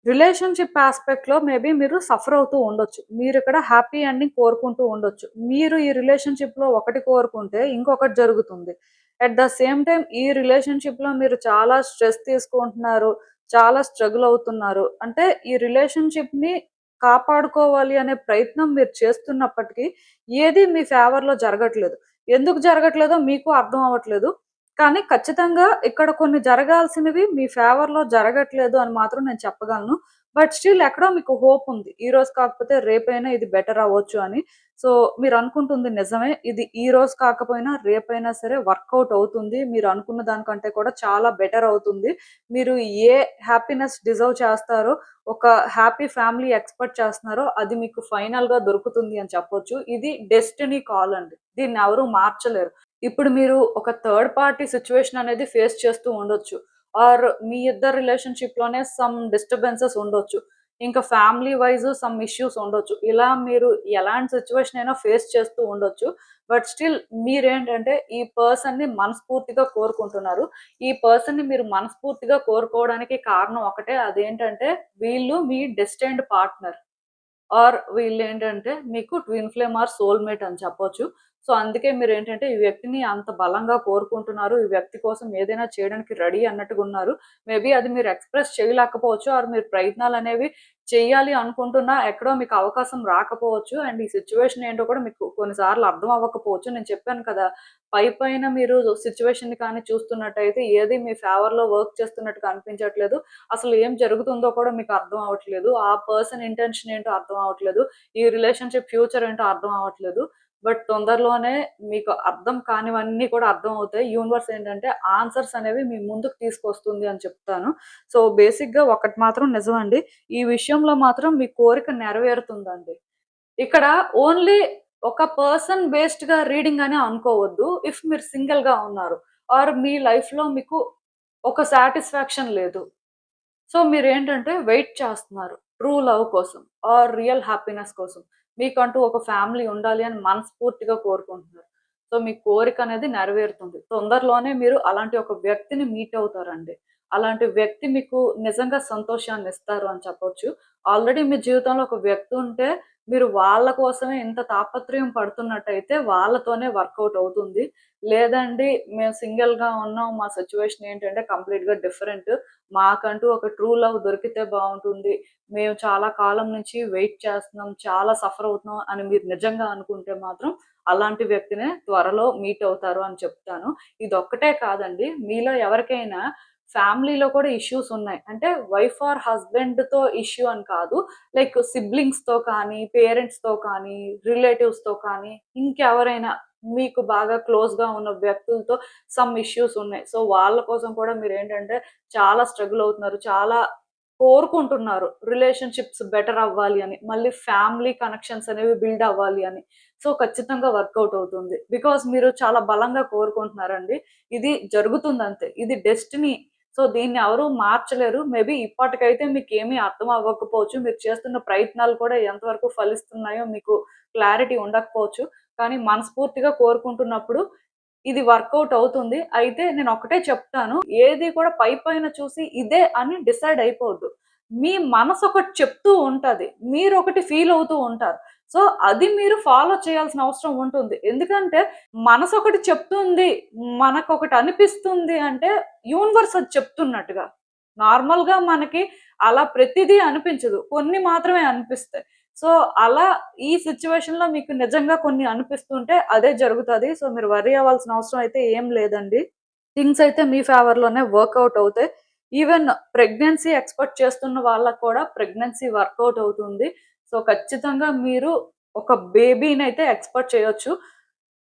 రిలేషన్‌షిప్ యాస్పెక్ట్‌లో మేబీ మీరు సఫర్ అవుతూ ఉండొచ్చు. మీరిక్కడ హ్యాపీ ఎండింగ్ కోరుకుంటూ ఉండొచ్చు. మీరు ఈ రిలేషన్‌షిప్‌లో ఒకటి కోరుకుంటే ఇంకొకటి జరుగుతుంది. అట్ ద సేమ్ టైమ్ ఈ రిలేషన్‌షిప్‌లో మీరు చాలా స్ట్రెస్ తీసుకుంటున్నారు. చాలా స్ట్రగుల్ అవుతున్నారు. అంటే ఈ రిలేషన్‌షిప్‌ని కాపాడుకోవాలి అనే ప్రయత్నం మీరు చేస్తున్నప్పటికీ ఏది మీ ఫేవర్‌లో జరగట్లేదు. ఎందుకు జరగట్లేదో మీకు అర్థం అవ్వట్లేదు. కానీ ఖచ్చితంగా ఇక్కడ కొన్ని జరగాల్సినవి మీ ఫేవర్‌లో జరగట్లేదు అని మాత్రం నేను చెప్పగలను. బట్ స్టిల్ ఎక్కడో మీకు హోప్ ఉంది. ఈరోజు కాకపోతే రేపైనా ఇది బెటర్ అవ్వచ్చు అని. సో, మీరనుకుంటుంది నిజమే. ఇది ఈరోజు కాకపోయినా రేపైనా సరే వర్కౌట్ అవుతుంది. మీరు అనుకున్న దానికంటే కూడా చాలా బెటర్ అవుతుంది. మీరు ఏ హ్యాపీనెస్ డిజర్వ్ చేస్తారో, ఒక హ్యాపీ ఫ్యామిలీ ఎక్స్‌పెక్ట్ చేస్తున్నారో అది మీకు ఫైనల్‌గా దొరుకుతుంది అని చెప్పొచ్చు. ఇది డెస్టినీ కాల్ అండి. దీన్నెవరు మార్చలేరు. ఇప్పుడు మీరు ఒక థర్డ్ పార్టీ సిట్యుయేషన్ అనేది ఫేస్ చేస్తూ ఉండొచ్చు. ఆర్ మీ ఇద్దరి రిలేషన్‌షిప్‌లోనే సమ్ డిస్టర్బెన్సెస్ ఉండొచ్చు. ఇంకా ఫ్యామిలీ వైస్ సమ్ ఇష్యూస్ ఉండొచ్చు. ఇలా మీరు ఎలాంటి సిట్యుయేషన్ అయినా ఫేస్ చేస్తూ ఉండొచ్చు. బట్ స్టిల్ మీరేంటంటే ఈ పర్సన్‌ని మనస్ఫూర్తిగా కోరుకుంటున్నారు. ఈ పర్సన్‌ని మీరు మనస్ఫూర్తిగా కోరుకోవడానికి కారణం ఒకటే. అదేంటంటే వీళ్ళు మీ డెస్టిన్డ్ పార్ట్నర్. ఆర్ వీళ్ళేంటంటే మీకు ట్విన్ ఫ్లేమ్ ఆర్ సోల్‌మేట్ అని చెప్పొచ్చు. సో, అందుకే మీరేంటంటే ఈ వ్యక్తిని అంత బలంగా కోరుకుంటున్నారు. ఈ వ్యక్తి కోసం ఏదైనా చేయడానికి రెడీ అన్నట్టుగున్నారు. మేబీ అది మీరు ఎక్స్‌ప్రెస్ చేయలేకపోవచ్చు. ఆర్ మీరు ప్రయత్నాలనేవి చెయ్యాలి అనుకుంటున్నా ఎక్కడో మీకు అవకాశం రాకపోవచ్చు. అండ్ ఈ సిట్యుయేషన్ ఏంటో కూడా మీకు కొన్ని సార్లు అర్థం అవ్వకపోవచ్చు. నేను చెప్పాను కదా! పైపైన మీరు సిట్యుయేషన్‌ని కానీ చూస్తున్నట్టయితే ఏది మీ ఫేవర్‌లో వర్క్ చేస్తున్నట్టు కనిపించట్లేదు. అసలు ఏం జరుగుతుందో కూడా మీకు అర్థం అవ్వట్లేదు. ఆ పర్సన్ ఇంటెన్షన్ ఏంటో అర్థం అవ్వట్లేదు. ఈ రిలేషన్‌షిప్ ఫ్యూచర్ ఏంటో అర్థం అవ్వట్లేదు. బట్ తొందరలోనే మీకు అర్థం కానివన్నీ కూడా అర్థం అవుతాయి. యూనివర్స్ ఏంటంటే ఆన్సర్స్ అనేవి మీ ముందుకు తీసుకొస్తుంది అని చెప్తాను. సో, బేసిక్‌గా ఒకటి మాత్రం నిజమండి. ఈ విషయంలో మాత్రం మీ కోరిక నెరవేరుతుందండి. ఇక్కడ ఓన్లీ ఒక పర్సన్ బేస్డ్‌గా రీడింగ్ అని అనుకోవద్దు. ఇఫ్ మీరు సింగిల్‌గా ఉన్నారు. ఆర్ మీ లైఫ్‌లో మీకు ఒక సాటిస్ఫాక్షన్ లేదు. సో, మీరేంటంటే వెయిట్ చేస్తున్నారు. ట్రూ లవ్ కోసం ఆర్ రియల్ హ్యాపీనెస్ కోసం. మీకంటూ ఒక ఫ్యామిలీ ఉండాలి అని మనస్ఫూర్తిగా కోరుకుంటున్నారు. సో, మీ కోరికనేది నెరవేరుతుంది. తొందరలోనే మీరు అలాంటి ఒక వ్యక్తిని మీట్ అవుతారండి. అలాంటి వ్యక్తి మీకు నిజంగా సంతోషాన్నిస్తారు అని చెప్పొచ్చు. ఆల్రెడీ మీ జీవితంలో ఒక వ్యక్తి ఉంటే, మీరు వాళ్ళ కోసమే ఇంత తాపత్రయం పడుతున్నట్టయితే వాళ్ళతోనే వర్కౌట్ అవుతుంది. లేదండి మేము సింగిల్‌గా ఉన్నాం. మా సిట్యుయేషన్ ఏంటంటే కంప్లీట్‌గా డిఫరెంట్. మాకంటూ ఒక ట్రూ లవ్ దొరికితే బావుంటుంది. మేము చాలా కాలం నుంచి వెయిట్ చేస్తున్నాం. చాలా సఫర్ అవుతున్నాం అని మీరు నిజంగా అనుకుంటే మాత్రం అలాంటి వ్యక్తినే త్వరలో మీట్ అవుతారు అని చెప్తాను. ఇదొక్కటే కాదండి. మీలో ఎవరికైనా ఫ్యామిలీలో కూడా ఇష్యూస్ ఉన్నాయి. అంటే వైఫ్ ఆర్ హస్బెండ్‌తో ఇష్యూ అని కాదు. లైక్ సిబ్లింగ్స్‌తో కానీ, పేరెంట్స్‌తో కానీ, రిలేటివ్స్‌తో కానీ, ఇంకెవరైనా మీకు బాగా క్లోజ్‌గా ఉన్న వ్యక్తులతో సమ్ ఇష్యూస్ ఉన్నాయి. సో, వాళ్ళ కోసం కూడా మీరేంటంటే చాలా స్ట్రగుల్ అవుతున్నారు. చాలా కోరుకుంటున్నారు. రిలేషన్‌షిప్స్ బెటర్ అవ్వాలి అని. మళ్ళీ ఫ్యామిలీ కనెక్షన్స్ అనేవి బిల్డ్ అవ్వాలి అని. సో, ఖచ్చితంగా వర్కౌట్ అవుతుంది. బికాజ్ మీరు చాలా బలంగా కోరుకుంటున్నారండి. ఇది జరుగుతుందంతే. ఇది డెస్టినీ. సో దీన్ని ఎవరు మార్చలేరు. మేబీ ఇప్పటికైతే మీకేమీ అర్థం అవ్వకపోవచ్చు. మీరు చేస్తున్న ప్రయత్నాలు కూడా ఎంతవరకు ఫలిస్తున్నాయో మీకు క్లారిటీ ఉండకపోవచ్చు. కానీ మనస్ఫూర్తిగా కోరుకుంటున్నప్పుడు ఇది వర్కౌట్ అవుతుంది. అయితే నేనొక్కటే చెప్తాను. ఏది కూడా పైపైన చూసి ఇదే అని డిసైడ్ అయిపోవద్దు. మీ మనసొకటి చెప్తూ ఉంటది. మీరొకటి ఫీల్ అవుతూ ఉంటారు. సో, అది మీరు ఫాలో చేయాల్సిన అవసరం ఉంటుంది. ఎందుకంటే మనసొకటి చెప్తుంది, మనకొకటి అనిపిస్తుంది అంటే యూనివర్స్ అది చెప్తున్నట్టుగా. నార్మల్‌గా మనకి అలా ప్రతిదీ అనిపించదు. కొన్ని మాత్రమే అనిపిస్తాయి. సో, అలా ఈ సిట్యుయేషన్‌లో మీకు నిజంగా కొన్ని అనిపిస్తుంటే అదే జరుగుతది. సో, మీరు వర్రీ అవ్వాల్సిన అవసరం అయితే ఏం లేదండి. థింగ్స్ అయితే మీ ఫేవర్‌లోనే వర్కౌట్ అవుతాయి. ఈవెన్ ప్రెగ్నెన్సీ ఎక్స్‌పెక్ట్ చేస్తున్న వాళ్ళకి కూడా ప్రెగ్నెన్సీ వర్కౌట్ అవుతుంది. సో, ఖచ్చితంగా మీరు ఒక బేబీనైతే ఎక్స్‌పెక్ట్ చేయొచ్చు.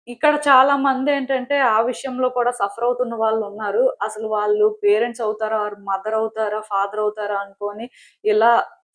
ఇక్కడ చాలా మందేంటంటే ఆ విషయంలో కూడా సఫర్ అవుతున్న వాళ్ళున్నారు. అసలు వాళ్ళు పేరెంట్స్ అవుతారా? ఆర్ మదర్ అవుతారా? ఫాదర్ అవుతారా? అనుకోని ఇలా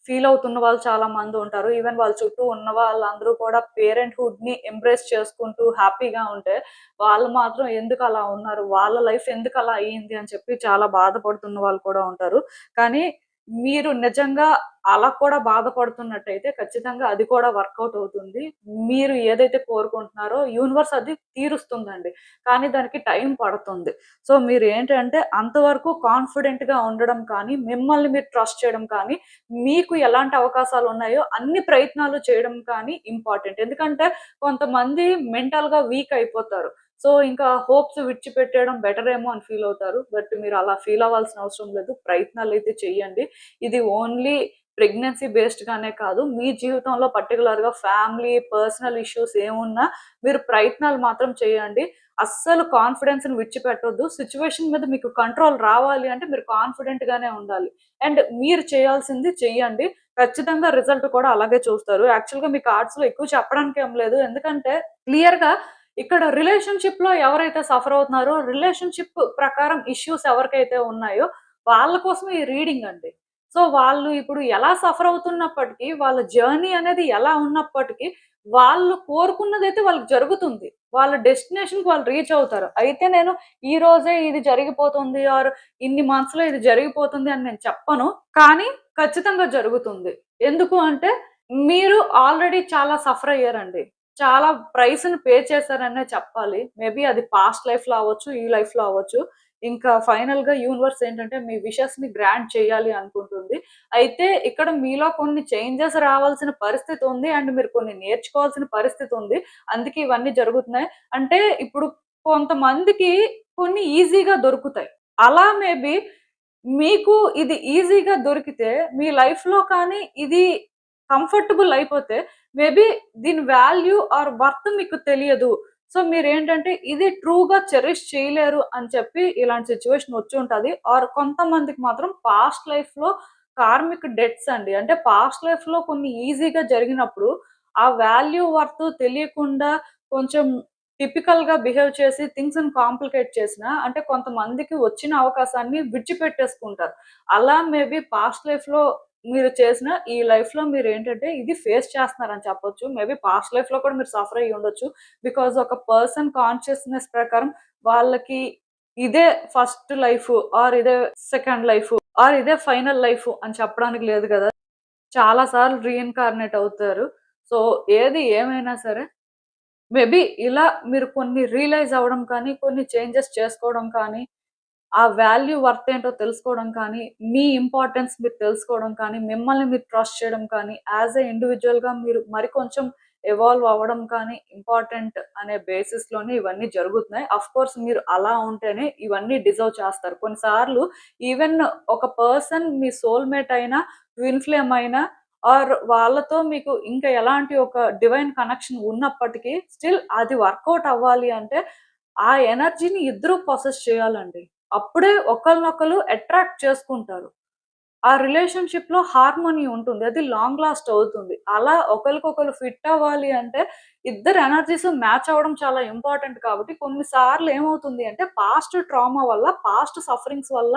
ఫీల్ అవుతున్న వాళ్ళు చాలా మందుంటారు. ఈవెన్ వాళ్ళ చుట్టూ ఉన్న వాళ్ళందరూ కూడా పేరెంట్‌హుడ్‌ని ఎంబ్రేస్ చేసుకుంటూ హ్యాపీగా ఉంటే, వాళ్ళు మాత్రం ఎందుకలా ఉన్నారు? వాళ్ళ లైఫ్ ఎందుకలా అయింది? అని చెప్పి చాలా బాధపడుతున్న వాళ్ళు కూడా ఉంటారు. కానీ మీరు నిజంగా అలా కూడా బాధపడుతున్నట్టయితే ఖచ్చితంగా అది కూడా వర్కౌట్ అవుతుంది. మీరు ఏదైతే కోరుకుంటున్నారో యూనివర్స్ అది తీరుస్తుందండి. కానీ దానికి టైం పడుతుంది. సో, మీరేంటంటే అంతవరకు కాన్ఫిడెంట్‌గా ఉండడం కానీ, మిమ్మల్ని మీరు ట్రస్ట్ చేయడం కానీ, మీకు ఎలాంటి అవకాశాలున్నాయో అన్ని ప్రయత్నాలు చేయడం కానీ ఇంపార్టెంట్. ఎందుకంటే కొంతమంది మెంటల్‌గా వీక్ అయిపోతారు. సో, ఇంకా హోప్స్ విడిచిపెట్టేయడం బెటరేమో అని ఫీల్ అవుతారు. బట్ మీరు అలా ఫీల్ అవ్వాల్సిన అవసరం లేదు. ప్రయత్నాలైతే చెయ్యండి. ఇది ఓన్లీ ప్రెగ్నెన్సీ బేస్డ్‌గానే కాదు. మీ జీవితంలో పర్టిక్యులర్‌గా ఫ్యామిలీ, పర్సనల్ ఇష్యూస్ ఏమున్నా మీరు ప్రయత్నాలు మాత్రం చేయండి. అస్సలు కాన్ఫిడెన్స్‌ని విడిచిపెట్టొద్దు. సిట్యుయేషన్ మీద మీకు కంట్రోల్ రావాలి అంటే మీరు కాన్ఫిడెంట్‌గానే ఉండాలి. అండ్ మీరు చేయాల్సింది చెయ్యండి. ఖచ్చితంగా రిజల్ట్ కూడా అలాగే చూస్తారు. యాక్చువల్‌గా మీ కార్డ్స్‌లో ఎక్కువ చెప్పడానికి ఏం లేదు. ఎందుకంటే క్లియర్‌గా ఇక్కడ రిలేషన్‌షిప్‌లో ఎవరైతే సఫర్ అవుతున్నారో, రిలేషన్‌షిప్ ప్రకారం ఇష్యూస్ ఎవరికైతే ఉన్నాయో వాళ్ళ కోసం ఈ రీడింగ్ అండి. సో, వాళ్ళు ఇప్పుడు ఎలా సఫర్ అవుతున్నప్పటికీ, వాళ్ళ జర్నీ అనేది ఎలా ఉన్నప్పటికీ, వాళ్ళు కోరుకున్నదైతే వాళ్ళకి జరుగుతుంది. వాళ్ళ డెస్టినేషన్‌కి వాళ్ళు రీచ్ అవుతారు. అయితే నేను ఈ రోజే ఇది జరిగిపోతుంది ఆర్ ఇన్ని మంత్స్‌లో ఇది జరిగిపోతుంది అని నేను చెప్పను. కానీ ఖచ్చితంగా జరుగుతుంది. ఎందుకు అంటే మీరు ఆల్రెడీ చాలా సఫర్ అయ్యారండి. చాలా ప్రైస్‌ని పే చేశారనే చెప్పాలి. మేబీ అది పాస్ట్ లైఫ్‌లో అవ్వచ్చు, ఈ లైఫ్‌లో అవ్వచ్చు. ఇంకా ఫైనల్‌గా యూనివర్స్ ఏంటంటే మీ విషెస్‌ని గ్రాంట్ చేయాలి అనుకుంటుంది. అయితే ఇక్కడ మీలో కొన్ని చేంజెస్ రావాల్సిన పరిస్థితి ఉంది. అండ్ మీరు కొన్ని నేర్చుకోవాల్సిన పరిస్థితి ఉంది. అందుకే ఇవన్నీ జరుగుతున్నాయి. అంటే ఇప్పుడు కొంతమందికి కొన్ని ఈజీగా దొరుకుతాయి. అలా మేబీ మీకు ఇది ఈజీగా దొరికితే మీ లైఫ్‌లో కానీ ఇది కంఫర్టబుల్ అయిపోతే మేబీ దీని వాల్యూ ఆర్ వర్త్ మీకు తెలియదు. సో, మీరేంటంటే ఇది ట్రూగా చెరిష్ చేయలేరు అని చెప్పి ఇలాంటి సిట్యుయేషన్ వచ్చుంటది. ఆర్ కొంతమందికి మాత్రం పాస్ట్ లైఫ్‌లో కార్మిక్ డెట్స్ అండి. అంటే పాస్ట్ లైఫ్‌లో కొన్ని ఈజీగా జరిగినప్పుడు ఆ వాల్యూ వర్త్ తెలియకుండా కొంచెం టిపికల్‌గా బిహేవ్ చేసి థింగ్స్‌ని కాంప్లికేట్ చేసినా అంటే కొంతమందికి వచ్చిన అవకాశాన్ని విడిచిపెట్టేసుకుంటారు. అలా మేబీ పాస్ట్ లైఫ్‌లో మీరు చేసిన ఈ లైఫ్‌లో మీరేంటంటే ఇది ఫేస్ చేస్తున్నారని చెప్పొచ్చు. మేబీ పాస్ట్ లైఫ్‌లో కూడా మీరు సఫర్ అయ్యి ఉండొచ్చు. బికాజ్ ఒక పర్సన్ కాన్షియస్‌నెస్ ప్రకారం వాళ్ళకి ఇదే ఫస్ట్ లైఫ్ ఆర్ ఇదే సెకండ్ లైఫ్ ఆర్ ఇదే ఫైనల్ లైఫ్ అని చెప్పడానికి లేదు గదా! చాలా సార్లు రీఇన్‌కార్నేట్ అవుతారు. సో, ఏది ఏమైనా సరే మేబీ ఇలా మీరు కొన్ని రియలైజ్ అవ్వడం కానీ, కొన్ని చేంజెస్ చేసుకోవడం కానీ ఆ వాల్యూ వర్త్ ఏంటో తెలుసుకోవడం కానీ, మీ ఇంపార్టెన్స్ మీరు తెలుసుకోవడం కానీ, మిమ్మల్ని మీరు ట్రస్ట్ చేయడం కానీ, యాస్ ఎ ఇండివిడ్యుయల్‌గా మీరు మరి కొంచెం ఎవాల్వ్ అవ్వడం కానీ ఇంపార్టెంట్ అనే బేసిస్‌లోనే ఇవన్నీ జరుగుతున్నాయి. ఆఫ్‌కోర్స్ మీరు అలా ఉంటేనే ఇవన్నీ డిజర్వ్ చేస్తారు. కొన్నిసార్లు ఈవెన్ ఒక పర్సన్ మీ సోల్‌మేట్ అయినా, ట్విన్ ఫ్లేమ్ అయినా ఆర్ వాళ్ళతో మీకు ఇంకా ఎలాంటి ఒక డివైన్ కనెక్షన్ ఉన్నప్పటికీ స్టిల్ అది వర్కౌట్ అవ్వాలి అంటే, ఆ ఎనర్జీని ఇద్దరు పొసెస్ చేయాలండి. అప్పుడే ఒకళ్ళనొకళ్ళు అట్రాక్ట్ చేసుకుంటారు. ఆ రిలేషన్‌షిప్‌లో హార్మోనీ ఉంటుంది. అది లాంగ్ లాస్ట్ అవుతుంది. అలా ఒకళ్ళకొకళ్ళు ఫిట్ అవ్వాలి అంటే ఇద్దరి ఎనర్జీస్ మ్యాచ్ అవ్వడం చాలా ఇంపార్టెంట్ కాబట్టి కొన్ని సార్లు ఏమవుతుంది అంటే పాస్ట్ ట్రామా వల్ల, పాస్ట్ సఫరింగ్స్ వల్ల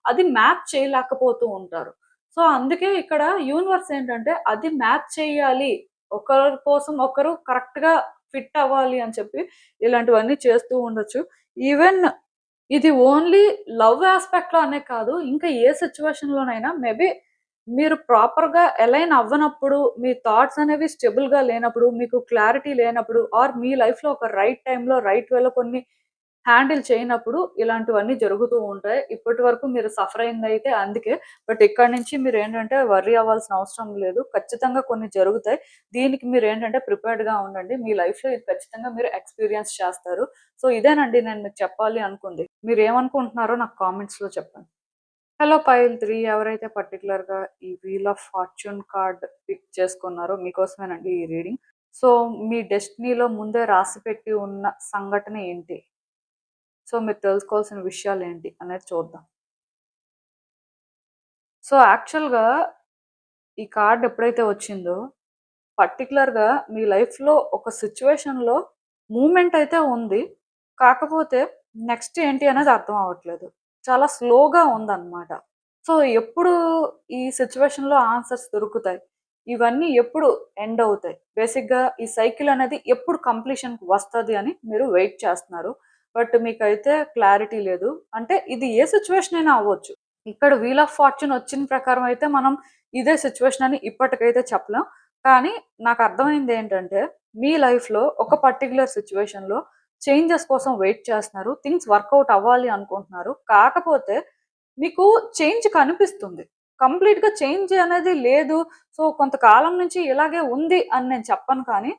అది మ్యాచ్ చేయలేకపోతూ ఉంటారు. సో, అందుకే ఇక్కడ యూనివర్స్ ఏంటంటే అది మ్యాచ్ చేయాలి. ఒకరి కోసం ఒకరు కరెక్ట్‌గా ఫిట్ అవ్వాలి అని చెప్పి ఇలాంటివన్నీ చేస్తూ ఉండొచ్చు. ఈవెన్ ఇది ఓన్లీ లవ్ యాస్పెక్ట్‌లో అనే కాదు. ఇంకా ఏ సిట్యుయేషన్‌లోనైనా మేబీ మీరు ప్రాపర్‌గా అలైన్ అవ్వనప్పుడు, మీ థాట్స్ అనేవి స్టెబుల్‌గా లేనప్పుడు, మీకు క్లారిటీ లేనప్పుడు ఆర్ మీ లైఫ్‌లో ఒక రైట్ టైమ్‌లో, రైట్ వేలో కొన్ని హ్యాండిల్ చేయనప్పుడు ఇలాంటివన్నీ జరుగుతూ ఉంటాయి. ఇప్పటి వరకు మీరు సఫర్ అయిందయితే అందుకే. బట్ ఇక్కడి నుంచి మీరేంటంటే వర్రీ అవ్వాల్సిన అవసరం లేదు. ఖచ్చితంగా కొన్ని జరుగుతాయి. దీనికి మీరేంటంటే ప్రిపేర్డ్‌గా ఉండండి. మీ లైఫ్‌లో ఇది ఖచ్చితంగా మీరు ఎక్స్‌పీరియన్స్ చేస్తారు. సో, ఇదేనండి నేను మీకు చెప్పాలి అనుకుంది. మీరేమనుకుంటున్నారో నాకు కామెంట్స్‌లో చెప్పండి. హలో పైల్ 3 ఎవరైతే పర్టిక్యులర్‌గా ఈ wheel of fortune card pick చేసుకున్నారో మీకోసమేనండి ఈ రీడింగ్. సో, మీ డెస్టినీలో ముందే రాసిపెట్టి ఉన్న సంఘటన ఏంటి? సో, మీరు తెలుసుకోవాల్సిన విషయాలేంటి అనేది చూద్దాం. సో, యాక్చువల్‌గా ఈ కార్డ్ ఎప్పుడైతే వచ్చిందో, పర్టిక్యులర్‌గా మీ లైఫ్‌లో ఒక సిట్యుయేషన్‌లో మూవ్‌మెంట్ అయితే ఉంది. కాకపోతే నెక్స్ట్ ఏంటి అనేది అర్థం అవ్వట్లేదు. చాలా స్లోగా ఉందన్నమాట. సో, ఎప్పుడు ఈ సిట్యుయేషన్‌లో ఆన్సర్స్ దొరుకుతాయి? ఇవన్నీ ఎప్పుడు ఎండ్ అవుతాయి? బేసిక్‌గా ఈ సైకిల్ అనేది ఎప్పుడు కంప్లీషన్‌కి వస్తది అని మీరు వెయిట్ చేస్తున్నారు. బట్ మీకైతే క్లారిటీ లేదు. అంటే ఇది ఏ సిట్యుయేషన్ అయినా అవ్వచ్చు. ఇక్కడ వీల్ ఆఫ్ ఫార్చ్యూన్ వచ్చిన ప్రకారం అయితే మనం ఇదే సిట్యుయేషన్ అని ఇప్పటికైతే చెప్పలేం. కానీ నాకు అర్థమైందేంటంటే, మీ లైఫ్‌లో ఒక పర్టిక్యులర్ సిట్యుయేషన్‌లో చేంజెస్ కోసం వెయిట్ చేస్తున్నారు. థింగ్స్ వర్కౌట్ అవ్వాలి అనుకుంటున్నారు. కాకపోతే మీకు చేంజ్ కనిపిస్తుంది. కంప్లీట్‌గా చేంజ్ అనేది లేదు. సో, కొంతకాలం నుంచి ఇలాగే ఉంది అని నేను చెప్పను కానీ,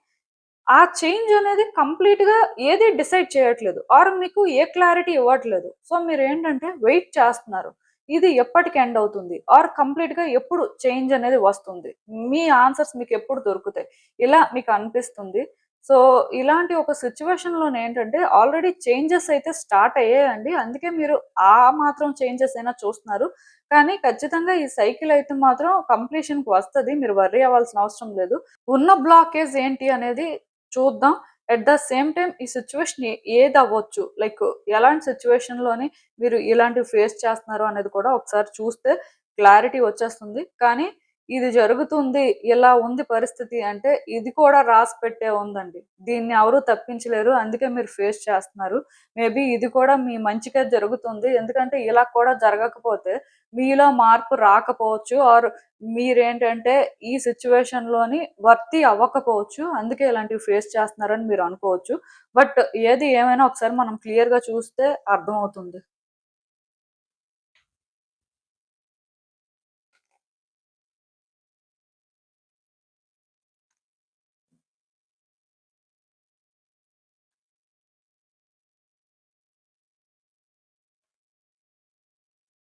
ఆ చేంజ్ అనేది కంప్లీట్‌గా ఏది డిసైడ్ చేయట్లేదు. ఆర్ మీకు ఏ క్లారిటీ ఇవ్వట్లేదు. సో, మీరేంటంటే వెయిట్ చేస్తున్నారు. ఇది ఎప్పటికి ఎండ్ అవుతుంది? ఆర్ కంప్లీట్‌గా ఎప్పుడు చేంజ్ అనేది వస్తుంది? మీ ఆన్సర్స్ మీకెప్పుడు దొరుకుతాయి? ఇలా మీకు అనిపిస్తుంది. సో, ఇలాంటి ఒక సిట్యుయేషన్‌లోనేంటంటే ఆల్రెడీ చేంజెస్ అయితే స్టార్ట్ అయ్యాయండి. అందుకే మీరు ఆ మాత్రం చేంజెస్ అయినా చూస్తున్నారు. కానీ ఖచ్చితంగా ఈ సైకిల్ అయితే మాత్రం కంప్లీషన్‌కి వస్తది. మీరు వర్రీ అవ్వాల్సిన అవసరం లేదు. ఉన్న బ్లాకేజ్ ఏంటి అనేది చూద్దాం. ఎట్ ద సేమ్ టైమ్ ఈ సిట్యుయేషన్ ఏదవ్వచ్చు? లైక్ ఎలాంటి సిట్యుయేషన్‌లోని మీరు ఇలాంటివి ఫేస్ చేస్తున్నారు అనేది కూడా ఒకసారి చూస్తే క్లారిటీ వచ్చేస్తుంది. కానీ ఇది జరుగుతుంది, ఇలా ఉంది పరిస్థితి అంటే ఇది కూడా రాసి పెట్టే ఉందండి. దీన్ని ఎవరు తప్పించలేరు. అందుకే మీరు ఫేస్ చేస్తున్నారు. మేబీ ఇది కూడా మీ మంచికే జరుగుతుంది. ఎందుకంటే ఇలా కూడా జరగకపోతే మీలో మార్పు రాకపోవచ్చు. ఆర్ మీరేంటంటే ఈ సిట్యుయేషన్‌లోని వర్తీ అవ్వకపోవచ్చు. అందుకే ఇలాంటివి ఫేస్ చేస్తున్నారని మీరు అనుకోవచ్చు. బట్ ఏది ఏమైనా ఒకసారి మనం క్లియర్‌గా చూస్తే అర్థమవుతుంది.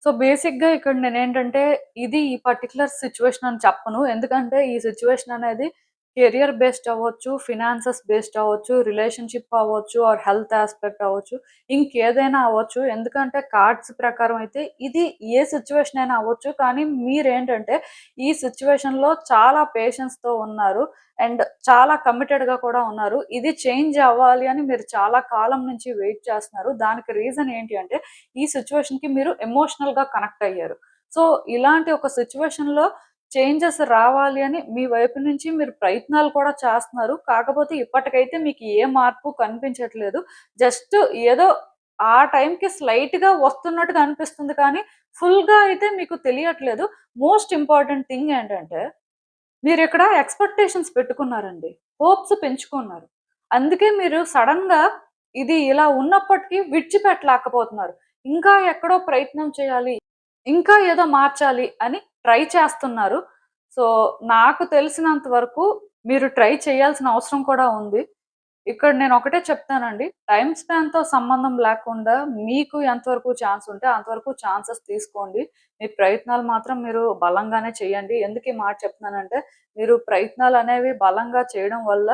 సో, బేసిక్‌గా ఇక్కడ నేనేంటంటే, ఇది ఈ పర్టిక్యులర్ సిట్యుయేషన్ అని చెప్పను. ఎందుకంటే, ఈ సిట్యుయేషన్ అనేది కెరియర్ బేస్డ్ అవ్వచ్చు, ఫినాన్సెస్ బేస్డ్ అవ్వచ్చు, రిలేషన్‌షిప్ అవ్వచ్చు, ఆర్ హెల్త్ యాస్పెక్ట్ అవ్వచ్చు, ఇంకేదైనా అవ్వచ్చు. ఎందుకంటే, కార్డ్స్ ప్రకారం అయితే ఇది ఏ సిట్యుయేషన్ అయినా అవ్వచ్చు. కానీ మీరేంటంటే, ఈ సిట్యుయేషన్‌లో చాలా పేషెన్స్‌తో ఉన్నారు. అండ్ చాలా కమిటెడ్‌గా కూడా ఉన్నారు. ఇది చేంజ్ అవ్వాలి అని మీరు చాలా కాలం నుంచి వెయిట్ చేస్తున్నారు. దానికి రీజన్ ఏంటి అంటే, ఈ సిట్యుయేషన్‌కి మీరు ఎమోషనల్‌గా కనెక్ట్ అయ్యారు. సో, ఇలాంటి ఒక సిట్యుయేషన్‌లో చేంజెస్ రావాలి అని మీ వైపు నుంచి మీరు ప్రయత్నాలు కూడా చేస్తున్నారు. కాకపోతే ఇప్పటికైతే మీకు ఏ మార్పు కనిపించట్లేదు. జస్ట్ ఏదో ఆ టైంకి స్లైట్‌గా వస్తున్నట్టుగా అనిపిస్తుంది కానీ, ఫుల్‌గా అయితే మీకు తెలియట్లేదు. మోస్ట్ ఇంపార్టెంట్ థింగ్ ఏంటంటే, మీరిక్కడ ఎక్స్‌పెక్టేషన్స్ పెట్టుకున్నారండి. హోప్స్ పెంచుకున్నారు. అందుకే మీరు సడెన్‌గా ఇది ఇలా ఉన్నప్పటికీ విడిచిపెట్టలేకపోతున్నారు. ఇంకా ఎక్కడో ప్రయత్నం చేయాలి. ఇంకా ఏదో మార్చాలి అని ట్రై చేస్తున్నారు. సో, నాకు తెలిసినంత వరకు మీరు ట్రై చేయాల్సిన అవసరం కూడా ఉంది. ఇక్కడ నేనొకటే చెప్తానండి. టైమ్ స్పాన్‌తో సంబంధం లేకుండా మీకు ఎంతవరకు ఛాన్స్ ఉంటే అంతవరకు ఛాన్సెస్ తీసుకోండి. మీ ప్రయత్నాలు మాత్రం మీరు బలంగానే చేయండి. ఎందుకు ఈ మాట చెప్తున్నానంటే, మీరు ప్రయత్నాలనేవి బలంగా చేయడం వల్ల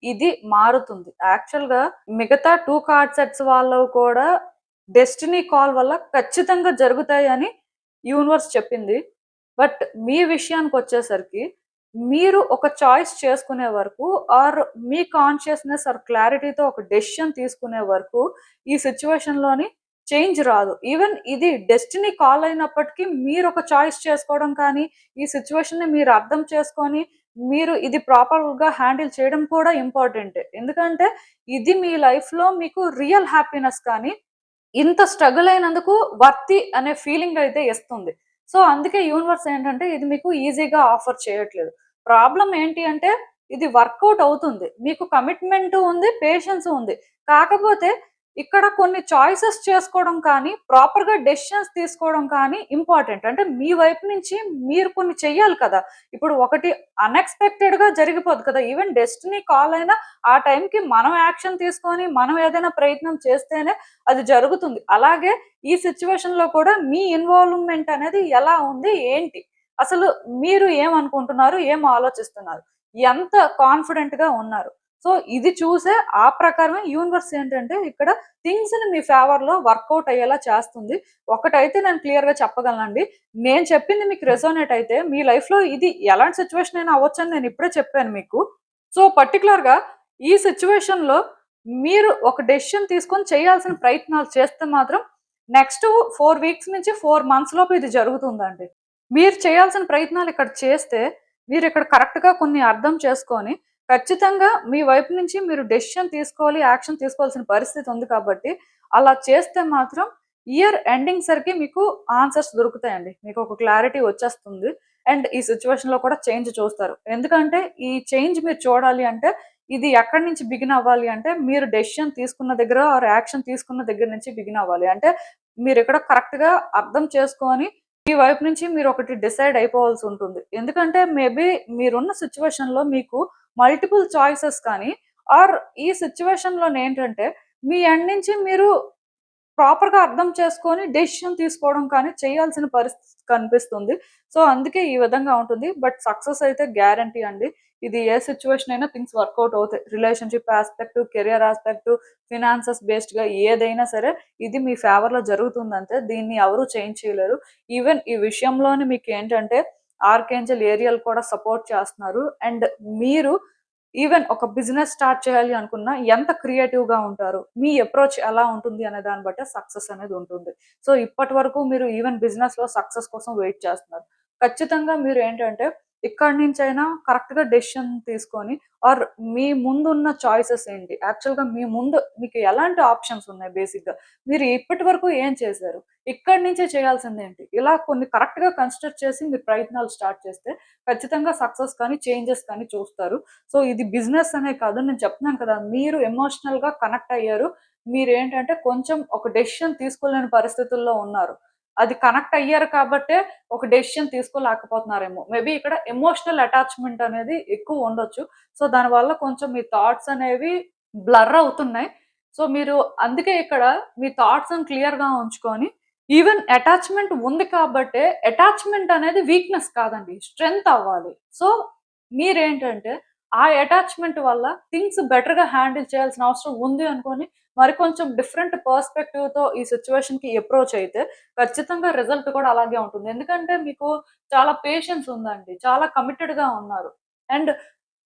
ఇది మారుతుంది. యాక్చువల్‌గా మిగతా 2 కార్డ్ సెట్స్ వాళ్ళవి కూడా డెస్టినీ కాల్ వల్ల ఖచ్చితంగా జరుగుతాయని యూనివర్స్ చెప్పింది. బట్ మీ విషయానికొచ్చేసరికి మీరు ఒక చాయిస్ చేసుకునే వరకు ఆర్ మీ కాన్షియస్‌నెస్ ఆర్ క్లారిటీతో ఒక డెసిషన్ తీసుకునే వరకు ఈ సిట్యుయేషన్‌లోని చేంజ్ రాదు. ఈవెన్ ఇది డెస్టినీ కాల్ అయినప్పటికీ మీరొక చాయిస్ చేసుకోవడం కానీ, ఈ సిట్యుయేషన్‌ని మీరు అర్థం చేసుకొని, మీరు ఇది ప్రాపర్‌గా హ్యాండిల్ చేయడం కూడా ఇంపార్టెంటే. ఎందుకంటే ఇది మీ లైఫ్‌లో మీకు రియల్ హ్యాపీనెస్ కానీ ఇంత స్ట్రగుల్ అయినందుకు వర్తి అనే ఫీలింగ్ అయితే ఇస్తుంది. సో, అందుకే యూనివర్స్ ఏంటంటే ఇది మీకు ఈజీగా ఆఫర్ చేయట్లేదు. ప్రాబ్లమ్ ఏంటి అంటే ఇది వర్కౌట్ అవుతుంది. మీకు కమిట్మెంటు ఉంది, పేషెన్సు ఉంది. కాకపోతే ఇక్కడ కొన్ని చాయిసెస్ చేసుకోవడం కానీ, ప్రాపర్‌గా డెసిషన్స్ తీసుకోవడం కానీ ఇంపార్టెంట్. అంటే మీ వైపు నుంచి మీరు కొన్ని చెయ్యాలి కదా! ఇప్పుడు ఒకటి అన్‌ఎక్స్‌పెక్టెడ్‌గా జరిగిపోద్ది కదా! ఈవెన్ డెస్టినీ కాల్ అయినా ఆ టైంకి మనం యాక్షన్ తీసుకొని, మనం ఏదైనా ప్రయత్నం చేస్తేనే అది జరుగుతుంది. అలాగే ఈ సిట్యుయేషన్‌లో కూడా మీ ఇన్వాల్వ్‌మెంట్ అనేది ఎలా ఉంది? ఏంటి? అసలు మీరు ఏమనుకుంటున్నారు? ఏం ఆలోచిస్తున్నారు? ఎంత కాన్ఫిడెంట్‌గా ఉన్నారు? సో, ఇది చూసే ఆ ప్రకారమే యూనివర్స్ ఏంటంటే ఇక్కడ థింగ్స్‌ని మీ ఫేవర్‌లో వర్కౌట్ అయ్యేలా చేస్తుంది. ఒకటైతే నేను క్లియర్‌గా చెప్పగలనండి. నేను చెప్పింది మీకు రెసొనేట్ అయితే మీ లైఫ్‌లో ఇది ఎలాంటి సిట్యుయేషన్ అయినా అవ్వొచ్చని నేను ఇప్పుడే చెప్పాను మీకు. సో, పర్టిక్యులర్‌గా ఈ సిట్యుయేషన్‌లో మీరు ఒక డెసిషన్ తీసుకొని చేయాల్సిన ప్రయత్నాలు చేస్తే మాత్రం నెక్స్ట్ 4 వీక్స్ నుంచి 4 మంత్స్ లోపు ఇది జరుగుతుందండి. మీరు చేయాల్సిన ప్రయత్నాలు ఇక్కడ చేస్తే, మీరిక్కడ కరెక్ట్‌గా కొన్ని అర్థం చేసుకొని, ఖచ్చితంగా మీ వైపు నుంచి మీరు డెసిషన్ తీసుకోవాలి, యాక్షన్ తీసుకోవాల్సిన పరిస్థితి ఉంది కాబట్టి, అలా చేస్తే మాత్రం ఇయర్ ఎండింగ్ సరికి మీకు ఆన్సర్స్ దొరుకుతాయండి. మీకొక క్లారిటీ వచ్చేస్తుంది. అండ్ ఈ సిట్యుయేషన్‌లో కూడా చేంజ్ చూస్తారు. ఎందుకంటే, ఈ చేంజ్ మీరు చూడాలి అంటే, ఇది ఎక్కడి నుంచి బిగిన్ అవ్వాలి అంటే, మీరు డెసిషన్ తీసుకున్న దగ్గర ఆర్ యాక్షన్ తీసుకున్న దగ్గర నుంచి బిగిన్ అవ్వాలి. అంటే, మీరిక్కడ కరెక్ట్‌గా అర్థం చేసుకొని మీ వైపు నుంచి మీరొకటి డిసైడ్ అయిపోవాల్సుంటుంది. ఎందుకంటే మేబీ మీరున్న సిట్యుయేషన్‌లో మీకు మల్టిపుల్ చాయిసెస్ కానీ ఆర్ ఈ సిట్యుయేషన్‌లోనేంటంటే మీ ఎండ్ నుంచి మీరు ప్రాపర్‌గా అర్థం చేసుకొని డెసిషన్ తీసుకోవడం కానీ చేయాల్సిన పరిస్థితి కనిపిస్తుంది. సో, అందుకే ఈ విధంగా ఉంటుంది. బట్ సక్సెస్ అయితే గ్యారంటీ అండి. ఇది ఏ సిట్యుయేషన్ అయినా థింగ్స్ వర్కౌట్ అవుతాయి. Relationship aspect, career aspect, finances బేస్డ్‌గా ఏదైనా సరే ఇది మీ ఫేవర్‌లో జరుగుతుందంతే. దీన్ని ఎవరు చేంజ్ చేయలేరు. ఈవెన్ ఈ విషయంలోనే మీకేంటంటే ఆర్కేంజెల్ ఏరియల్ కూడా సపోర్ట్ చేస్తున్నారు. అండ్ మీరు ఈవెన్ ఒక బిజినెస్ స్టార్ట్ చేయాలి అనుకున్నా ఎంత క్రియేటివ్‌గా ఉంటారు? మీ అప్రోచ్ ఎలా ఉంటుంది అనే దాన్ని బట్టే సక్సెస్ అనేది ఉంటుంది. సో, ఇప్పటి వరకు మీరు ఈవెన్ బిజినెస్‌లో సక్సెస్ కోసం వెయిట్ చేస్తున్నారు. ఖచ్చితంగా మీరేంటంటే ఇక్కడి నుంచైనా కరెక్ట్‌గా డెసిషన్ తీసుకొని ఆర్ మీ ముందున్న చాయిసెస్ ఏంటి? యాక్చువల్‌గా మీ ముందు మీకు ఎలాంటి ఆప్షన్స్ ఉన్నాయి బేసిక్‌గా? మీరు ఇప్పటి వరకు ఏం చేశారు? ఇక్కడి నుంచే చేయాల్సిందేంటి? ఇలా కొన్ని కరెక్ట్‌గా కన్సిడర్ చేసి మీరు ప్రయత్నాలు స్టార్ట్ చేస్తే ఖచ్చితంగా సక్సెస్ కానీ, చేంజెస్ కానీ చూస్తారు. సో, ఇది బిజినెస్ అనే కాదు. నేను చెప్తున్నాను కదా! మీరు ఎమోషనల్‌గా కనెక్ట్ అయ్యారు. మీరేంటంటే కొంచెం ఒక డెసిషన్ తీసుకోలేని పరిస్థితుల్లో ఉన్నారు. అది కనెక్ట్ అయ్యారు కాబట్టే ఒక డెసిషన్ తీసుకోలేకపోతున్నారేమో. మేబీ ఇక్కడ ఎమోషనల్ అటాచ్‌మెంట్ అనేది ఎక్కువ ఉండొచ్చు. సో, దానివల్ల కొంచెం మీ థాట్స్ అనేవి బ్లర్ అవుతున్నాయి. సో, మీరు అందుకే ఇక్కడ మీ థాట్స్‌ని క్లియర్‌గా ఉంచుకొని ఈవెన్ అటాచ్‌మెంట్ ఉంది కాబట్టే అటాచ్‌మెంట్ అనేది వీక్‌నెస్ కాదండి. స్ట్రెంగ్త్ అవ్వాలి. సో, మీరేంటంటే ఆ అటాచ్‌మెంట్ వల్ల థింగ్స్ బెటర్‌గా హ్యాండిల్ చేయాల్సిన అవసరం ఉంది అనుకోని, మరి కొంచెం డిఫరెంట్ పర్స్‌పెక్టివ్‌తో ఈ సిట్యుయేషన్‌కి అప్రోచ్ అయితే ఖచ్చితంగా రిజల్ట్ కూడా అలాగే ఉంటుంది. ఎందుకంటే మీకు చాలా పేషెన్స్ ఉందండి. చాలా కమిటెడ్‌గా ఉన్నారు. అండ్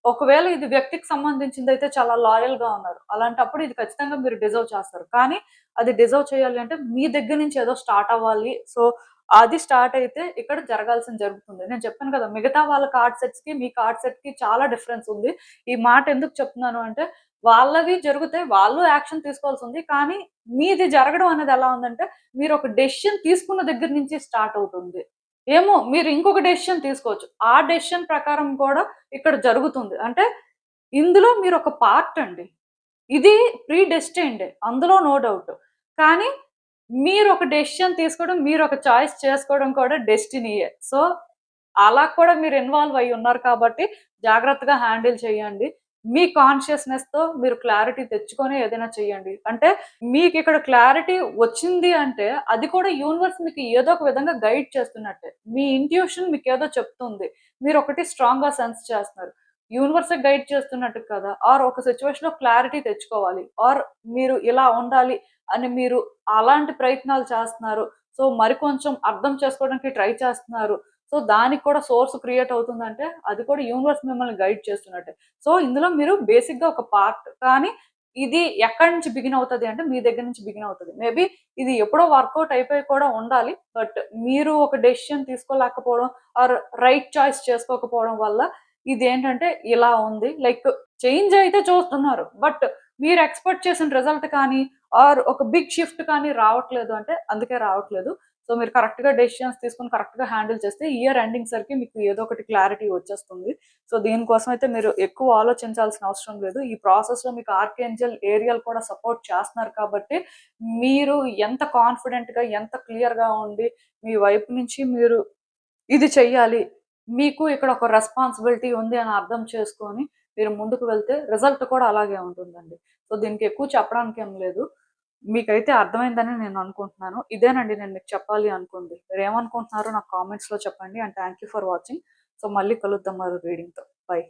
ఒకవేళ ఇది వ్యక్తికి సంబంధించిందయితే చాలా లాయల్‌గా ఉన్నారు. అలాంటప్పుడు ఇది ఖచ్చితంగా మీరు డిజర్వ్ చేస్తారు. కానీ అది డిజర్వ్ చేయాలి అంటే మీ దగ్గర నుంచి ఏదో స్టార్ట్ అవ్వాలి. సో, అది స్టార్ట్ అయితే ఇక్కడ జరగాల్సింది జరుగుతుంది. నేను చెప్పాను కదా! మిగతా వాళ్ళ కార్డ్ సెట్స్‌కి, మీ కార్డ్ సెట్‌కి చాలా డిఫరెన్స్ ఉంది. ఈ మాట ఎందుకు చెప్తున్నాను అంటే వాళ్ళవి జరుగుతాయి. వాళ్ళు యాక్షన్ తీసుకోవాల్సుంది. కానీ మీది జరగడం అనేది ఎలా ఉందంటే మీరు ఒక డెసిషన్ తీసుకున్న దగ్గర నుంచి స్టార్ట్ అవుతుంది. ఏమో మీరు ఇంకొక డెసిషన్ తీసుకోవచ్చు. ఆ డెసిషన్ ప్రకారం కూడా ఇక్కడ జరుగుతుంది. అంటే ఇందులో మీరొక పార్ట్ అండి. ఇది ప్రీ డెస్టిన్డ్ అందులో నో డౌట్. కానీ మీరొక డెసిషన్ తీసుకోవడం, మీరొక చాయిస్ చేసుకోవడం కూడా డెస్టినీయే. సో, అలా కూడా మీరు ఇన్వాల్వ్ అయ్యి ఉన్నారు కాబట్టి జాగ్రత్తగా హ్యాండిల్ చేయండి. మీ కాన్షియస్‌నెస్‌తో మీరు క్లారిటీ తెచ్చుకొని ఏదైనా చేయండి. అంటే మీకిక్కడ క్లారిటీ వచ్చింది అంటే అది కూడా యూనివర్స్ మీకు ఏదో ఒక విధంగా గైడ్ చేస్తున్నట్టే. మీ ఇంట్యూషన్ మీకేదో చెప్తుంది. మీరొకటి స్ట్రాంగ్‌గా సెన్స్ చేస్తున్నారు. యూనివర్సే గైడ్ చేస్తున్నట్టు కదా! ఆర్ ఒక సిట్యుయేషన్‌లో క్లారిటీ తెచ్చుకోవాలి. ఆర్ మీరు ఇలా ఉండాలి అని మీరు అలాంటి ప్రయత్నాలు చేస్తున్నారు. సో, మరికొంచెం అర్థం చేసుకోవడానికి ట్రై చేస్తున్నారు. సో, దానికి కూడా సోర్స్ క్రియేట్ అవుతుందంటే, అది కూడా యూనివర్స్ మిమ్మల్ని గైడ్ చేస్తున్నట్టే. సో, ఇందులో మీరు బేసిక్‌గా ఒక పార్ట్. కానీ ఇది ఎక్కడి నుంచి బిగిన్ అవుతది అంటే, మీ దగ్గర నుంచి బిగిన్ అవుతది. మేబీ ఇది ఎప్పుడో వర్కౌట్ అయిపోయి కూడా ఉండాలి. బట్ మీరు ఒక డెసిషన్ తీసుకోలేకపోవడం ఆర్ రైట్ చాయిస్ చేసుకోకపోవడం వల్ల ఇదేంటంటే ఇలా ఉంది. లైక్ చేంజ్ అయితే చూస్తున్నారు. బట్ మీరు ఎక్స్‌పెక్ట్ చేసిన రిజల్ట్ కానీ, ఆర్ ఒక బిగ్ షిఫ్ట్ కానీ రావట్లేదు అంటే అందుకే రావట్లేదు. సో, మీరు కరెక్ట్‌గా డెసిషన్స్ తీసుకొని కరెక్ట్‌గా హ్యాండిల్ చేస్తే ఇయర్ ఎండింగ్ సరికి మీకు ఏదో ఒకటి క్లారిటీ వచ్చేస్తుంది. సో, దీనికోసం అయితే మీరు ఎక్కువ ఆలోచించాల్సిన అవసరం లేదు. ఈ ప్రాసెస్‌లో మీకు ఆర్కేంజెల్, ఏరియల్ కూడా సపోర్ట్ చేస్తున్నారు కాబట్టి, మీరు ఎంత కాన్ఫిడెంట్‌గా, ఎంత క్లియర్‌గా ఉండి, మీ వైపు నుంచి మీరు ఇది చెయ్యాలి. మీకు ఇక్కడ ఒక రెస్పాన్సిబిలిటీ ఉంది అని అర్థం చేసుకొని, మీరు ముందుకు వెళ్తే రిజల్ట్ కూడా అలాగే ఉంటుందండి. సో, దీనికి ఎక్కువ చెప్పడానికేం లేదు. మీకైతే అర్థమైందని నేను అనుకుంటున్నాను. ఇదేనండి నేను మీకు చెప్పాలి అనుకుంది. మీరేమనుకుంటున్నారో నాకు కామెంట్స్‌లో చెప్పండి. And thank you for watching. So, మళ్ళీ కలుద్దాం మరో రీడింగ్‌తో. బై.